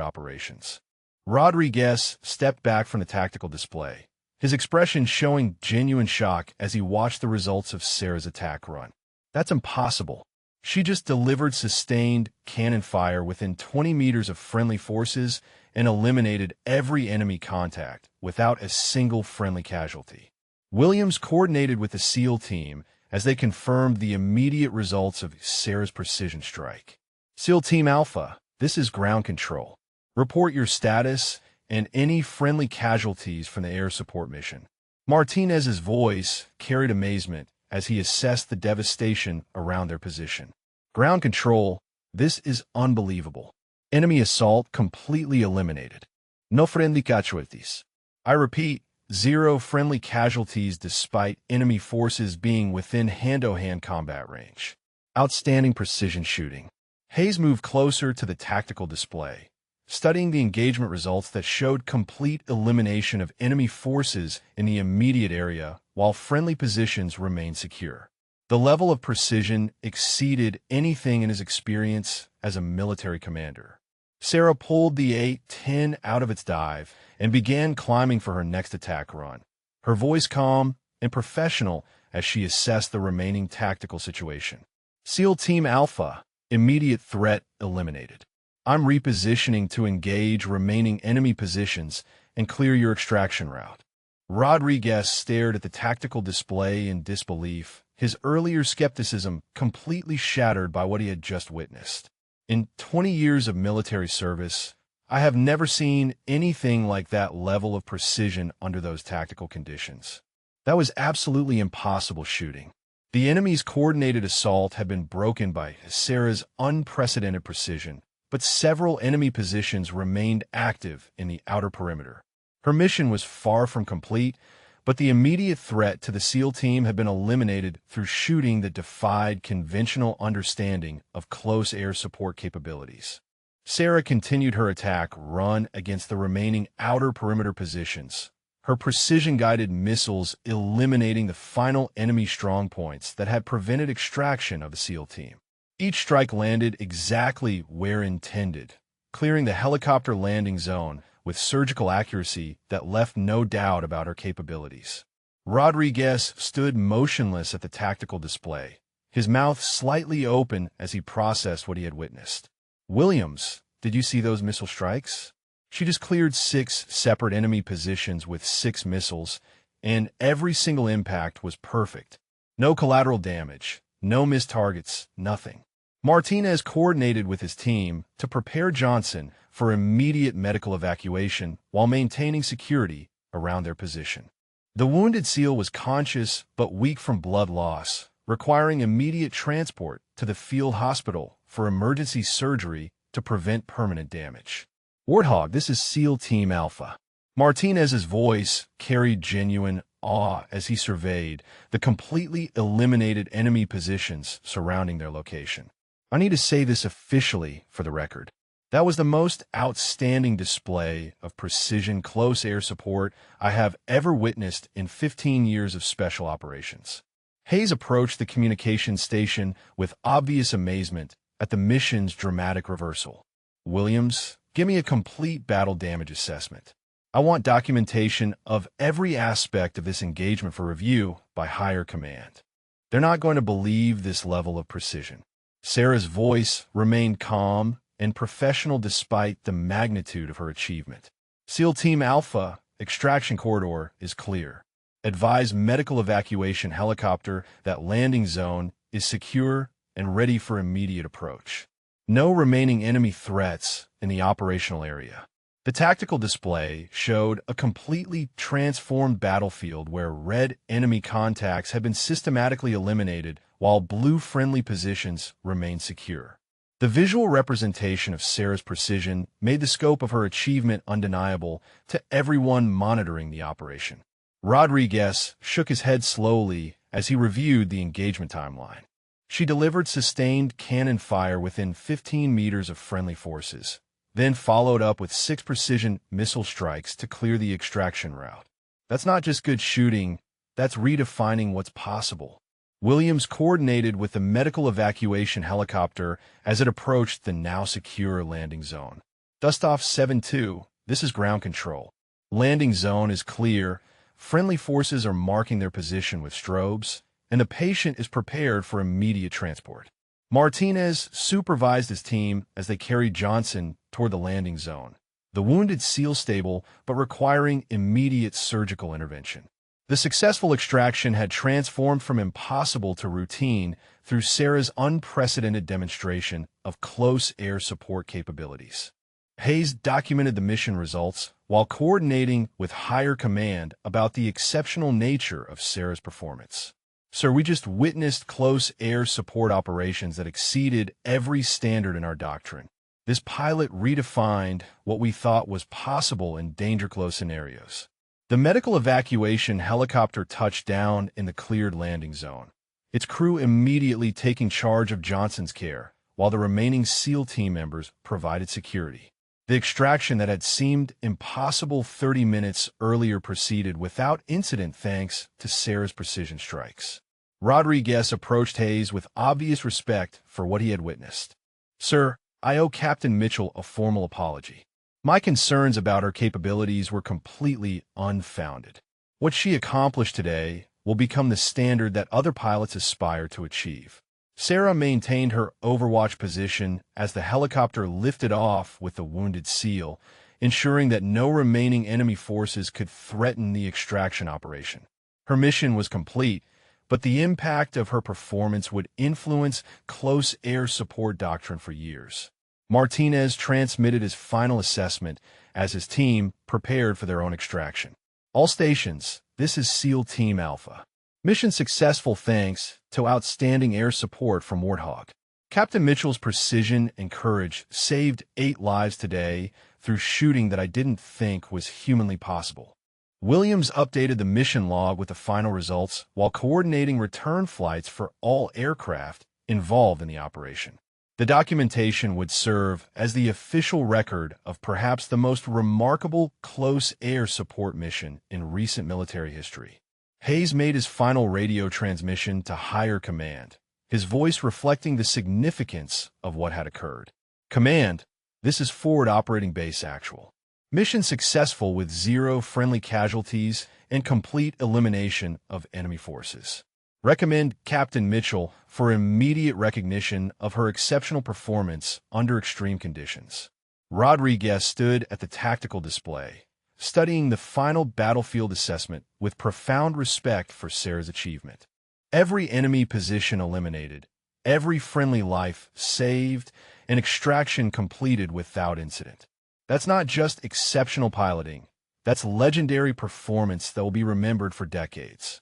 operations. Rodriguez stepped back from the tactical display, his expression showing genuine shock as he watched the results of Sarah's attack run. That's impossible. She just delivered sustained cannon fire within 20 meters of friendly forces and eliminated every enemy contact without a single friendly casualty. Williams coordinated with the SEAL team as they confirmed the immediate results of Sarah's precision strike. SEAL Team Alpha, this is ground control. Report your status and any friendly casualties from the air support mission. Martinez's voice carried amazement as he assessed the devastation around their position. Ground control, this is unbelievable. Enemy assault completely eliminated. No friendly casualties. I repeat, 0 friendly casualties despite enemy forces being within hand-to-hand combat range. Outstanding precision shooting. Hayes moved closer to the tactical display, studying the engagement results that showed complete elimination of enemy forces in the immediate area while friendly positions remained secure. The level of precision exceeded anything in his experience as a military commander. Sarah pulled the A-10 out of its dive and began climbing for her next attack run, her voice calm and professional as she assessed the remaining tactical situation. SEAL Team Alpha, immediate threat eliminated. I'm repositioning to engage remaining enemy positions and clear your extraction route. Rodriguez stared at the tactical display in disbelief, his earlier skepticism completely shattered by what he had just witnessed. In 20 years of military service, I have never seen anything like that level of precision under those tactical conditions. That was absolutely impossible shooting. The enemy's coordinated assault had been broken by Sarah's unprecedented precision, but several enemy positions remained active in the outer perimeter. Her mission was far from complete, but the immediate threat to the SEAL team had been eliminated through shooting that defied conventional understanding of close air support capabilities. Sarah continued her attack run against the remaining outer perimeter positions, her precision-guided missiles eliminating the final enemy strongpoints that had prevented extraction of the SEAL team. Each strike landed exactly where intended, clearing the helicopter landing zone with surgical accuracy that left no doubt about her capabilities. Rodriguez stood motionless at the tactical display, his mouth slightly open as he processed what he had witnessed. Williams, did you see those missile strikes? She just cleared 6 separate enemy positions with 6 missiles, and every single impact was perfect. No collateral damage, no missed targets, nothing. Martinez coordinated with his team to prepare Johnson for immediate medical evacuation while maintaining security around their position. The wounded SEAL was conscious but weak from blood loss, requiring immediate transport to the field hospital for emergency surgery to prevent permanent damage. Warthog, this is SEAL Team Alpha. Martinez's voice carried genuine awe as he surveyed the completely eliminated enemy positions surrounding their location. I need to say this officially for the record. That was the most outstanding display of precision close air support I have ever witnessed in 15 years of special operations. Hayes approached the communications station with obvious amazement at the mission's dramatic reversal. Williams, give me a complete battle damage assessment. I want documentation of every aspect of this engagement for review by higher command. They're not going to believe this level of precision. Sarah's voice remained calm and professional despite the magnitude of her achievement. SEAL Team Alpha, extraction corridor is clear. Advise medical evacuation helicopter that landing zone is secure and ready for immediate approach. No remaining enemy threats in the operational area. The tactical display showed a completely transformed battlefield where red enemy contacts had been systematically eliminated while blue friendly positions remained secure. The visual representation of Sarah's precision made the scope of her achievement undeniable to everyone monitoring the operation. Rodriguez shook his head slowly as he reviewed the engagement timeline. She delivered sustained cannon fire within 15 meters of friendly forces, then followed up with 6 precision missile strikes to clear the extraction route. That's not just good shooting, that's redefining what's possible. Williams coordinated with the medical evacuation helicopter as it approached the now secure landing zone. Dustoff 7-2, this is ground control. Landing zone is clear, friendly forces are marking their position with strobes, and the patient is prepared for immediate transport. Martinez supervised his team as they carried Johnson toward the landing zone, the wounded SEAL stable but requiring immediate surgical intervention. The successful extraction had transformed from impossible to routine through Sarah's unprecedented demonstration of close air support capabilities. Hayes documented the mission results while coordinating with higher command about the exceptional nature of Sarah's performance. Sir, we just witnessed close air support operations that exceeded every standard in our doctrine. This pilot redefined what we thought was possible in danger-close scenarios. The medical evacuation helicopter touched down in the cleared landing zone, its crew immediately taking charge of Johnson's care, while the remaining SEAL team members provided security. The extraction that had seemed impossible 30 minutes earlier proceeded without incident thanks to Sarah's precision strikes. Rodriguez approached Hayes with obvious respect for what he had witnessed. Sir, I owe Captain Mitchell a formal apology. My concerns about her capabilities were completely unfounded. What she accomplished today will become the standard that other pilots aspire to achieve. Sarah maintained her overwatch position as the helicopter lifted off with the wounded SEAL, ensuring that no remaining enemy forces could threaten the extraction operation. Her mission was complete, but the impact of her performance would influence close air support doctrine for years. Martinez transmitted his final assessment as his team prepared for their own extraction. All stations, this is SEAL Team Alpha. Mission successful thanks to outstanding air support from Warthog. Captain Mitchell's precision and courage saved 8 lives today through shooting that I didn't think was humanly possible. Williams updated the mission log with the final results while coordinating return flights for all aircraft involved in the operation. The documentation would serve as the official record of perhaps the most remarkable close air support mission in recent military history. Hayes made his final radio transmission to higher command, his voice reflecting the significance of what had occurred. Command, this is Forward Operating Base Actual. Mission successful with 0 friendly casualties and complete elimination of enemy forces. Recommend Captain Mitchell for immediate recognition of her exceptional performance under extreme conditions. Rodriguez stood at the tactical display, studying the final battlefield assessment with profound respect for Sarah's achievement. Every enemy position eliminated, every friendly life saved, and extraction completed without incident. That's not just exceptional piloting, that's legendary performance that will be remembered for decades.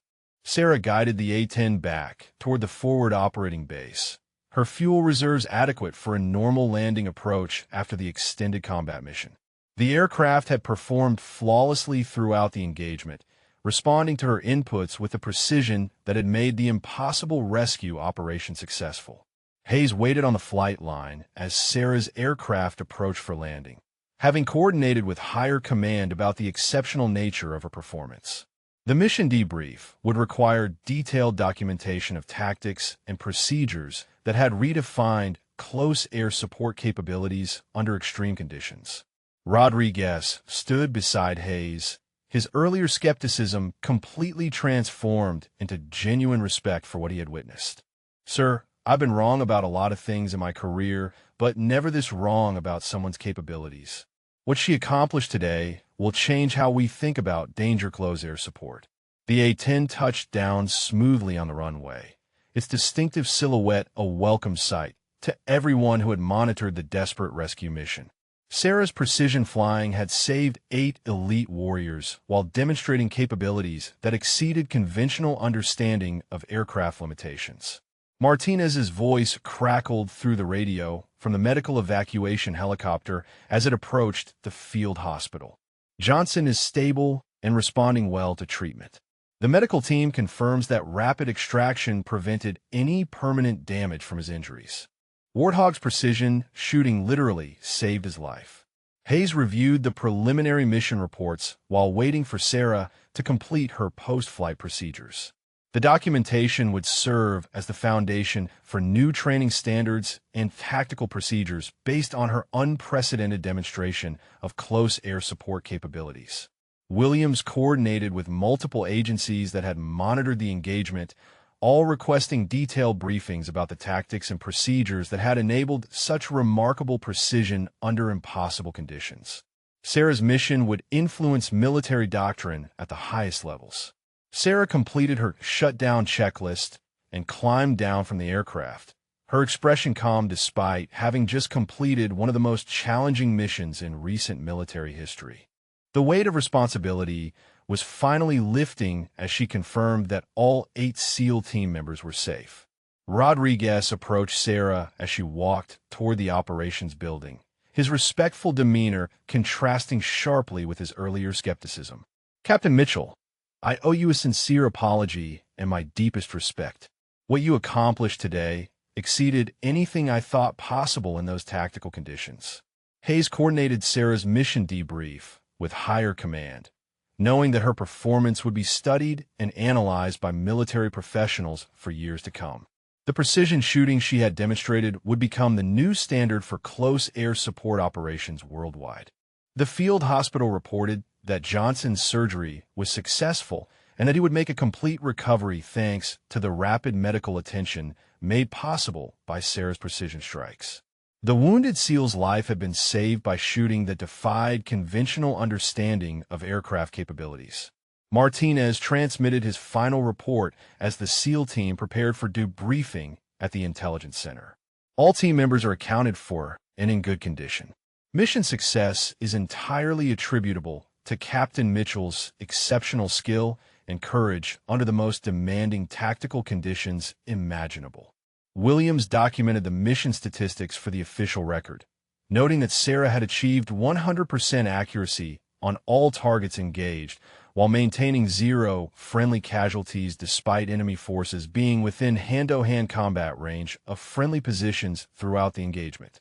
Sarah guided the A-10 back toward the forward operating base, her fuel reserves adequate for a normal landing approach after the extended combat mission. The aircraft had performed flawlessly throughout the engagement, responding to her inputs with a precision that had made the impossible rescue operation successful. Hayes waited on the flight line as Sarah's aircraft approached for landing, having coordinated with higher command about the exceptional nature of her performance. The mission debrief would require detailed documentation of tactics and procedures that had redefined close air support capabilities under extreme conditions. Rodriguez stood beside Hayes, his earlier skepticism completely transformed into genuine respect for what he had witnessed. Sir, I've been wrong about a lot of things in my career, but never this wrong about someone's capabilities. What she accomplished today will change how we think about danger close air support. The A-10 touched down smoothly on the runway, its distinctive silhouette a welcome sight to everyone who had monitored the desperate rescue mission. Sarah's precision flying had saved 8 elite warriors while demonstrating capabilities that exceeded conventional understanding of aircraft limitations. Martinez's voice crackled through the radio from the medical evacuation helicopter as it approached the field hospital. Johnson is stable and responding well to treatment. The medical team confirms that rapid extraction prevented any permanent damage from his injuries. Warthog's precision shooting literally saved his life. Hayes reviewed the preliminary mission reports while waiting for Sarah to complete her post-flight procedures. The documentation would serve as the foundation for new training standards and tactical procedures based on her unprecedented demonstration of close air support capabilities. Williams coordinated with multiple agencies that had monitored the engagement, all requesting detailed briefings about the tactics and procedures that had enabled such remarkable precision under impossible conditions. Sarah's mission would influence military doctrine at the highest levels. Sarah completed her shutdown checklist and climbed down from the aircraft, her expression calm despite having just completed one of the most challenging missions in recent military history. The weight of responsibility was finally lifting as she confirmed that all 8 SEAL team members were safe. Rodriguez approached Sarah as she walked toward the operations building, his respectful demeanor contrasting sharply with his earlier skepticism. "Captain Mitchell, I owe you a sincere apology and my deepest respect. What you accomplished today exceeded anything I thought possible in those tactical conditions." Hayes coordinated Sarah's mission debrief with higher command, knowing that her performance would be studied and analyzed by military professionals for years to come. The precision shooting she had demonstrated would become the new standard for close air support operations worldwide. The field hospital reported that Johnson's surgery was successful and that he would make a complete recovery thanks to the rapid medical attention made possible by Sarah's precision strikes. The wounded SEAL's life had been saved by shooting that defied conventional understanding of aircraft capabilities. Martinez transmitted his final report as the SEAL team prepared for debriefing at the Intelligence Center. All team members are accounted for and in good condition. Mission success is entirely attributable to Captain Mitchell's exceptional skill and courage under the most demanding tactical conditions imaginable. Williams documented the mission statistics for the official record, noting that Sarah had achieved 100% accuracy on all targets engaged while maintaining 0 friendly casualties despite enemy forces being within hand-to-hand combat range of friendly positions throughout the engagement.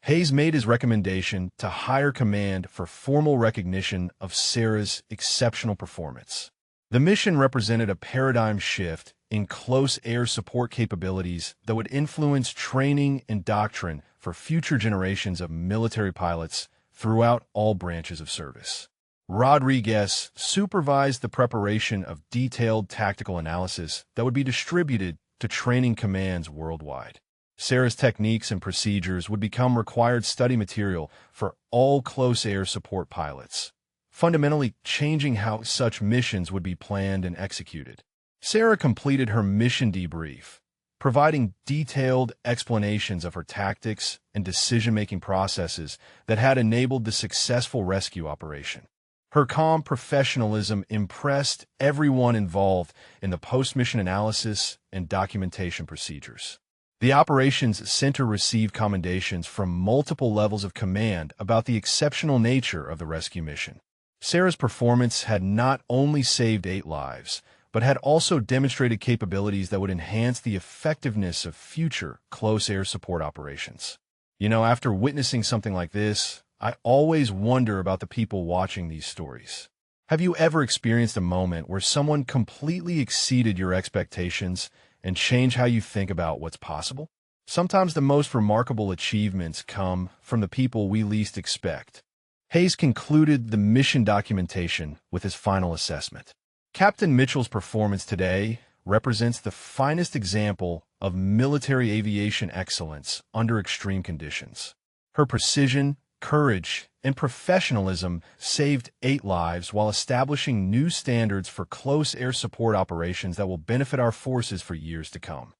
Hayes made his recommendation to higher command for formal recognition of Sarah's exceptional performance. The mission represented a paradigm shift in close air support capabilities that would influence training and doctrine for future generations of military pilots throughout all branches of service. Rodriguez supervised the preparation of detailed tactical analysis that would be distributed to training commands worldwide. Sarah's techniques and procedures would become required study material for all close air support pilots, fundamentally changing how such missions would be planned and executed. Sarah completed her mission debrief, providing detailed explanations of her tactics and decision-making processes that had enabled the successful rescue operation. Her calm professionalism impressed everyone involved in the post-mission analysis and documentation procedures. The Operations Center received commendations from multiple levels of command about the exceptional nature of the rescue mission. Sarah's performance had not only saved 8 lives, but had also demonstrated capabilities that would enhance the effectiveness of future close air support operations. After witnessing something like this, I always wonder about the people watching these stories. Have you ever experienced a moment where someone completely exceeded your expectations and changed how you think about what's possible? Sometimes the most remarkable achievements come from the people we least expect. Hayes concluded the mission documentation with his final assessment. Captain Mitchell's performance today represents the finest example of military aviation excellence under extreme conditions. Her precision, courage, and professionalism saved 8 lives while establishing new standards for close air support operations that will benefit our forces for years to come.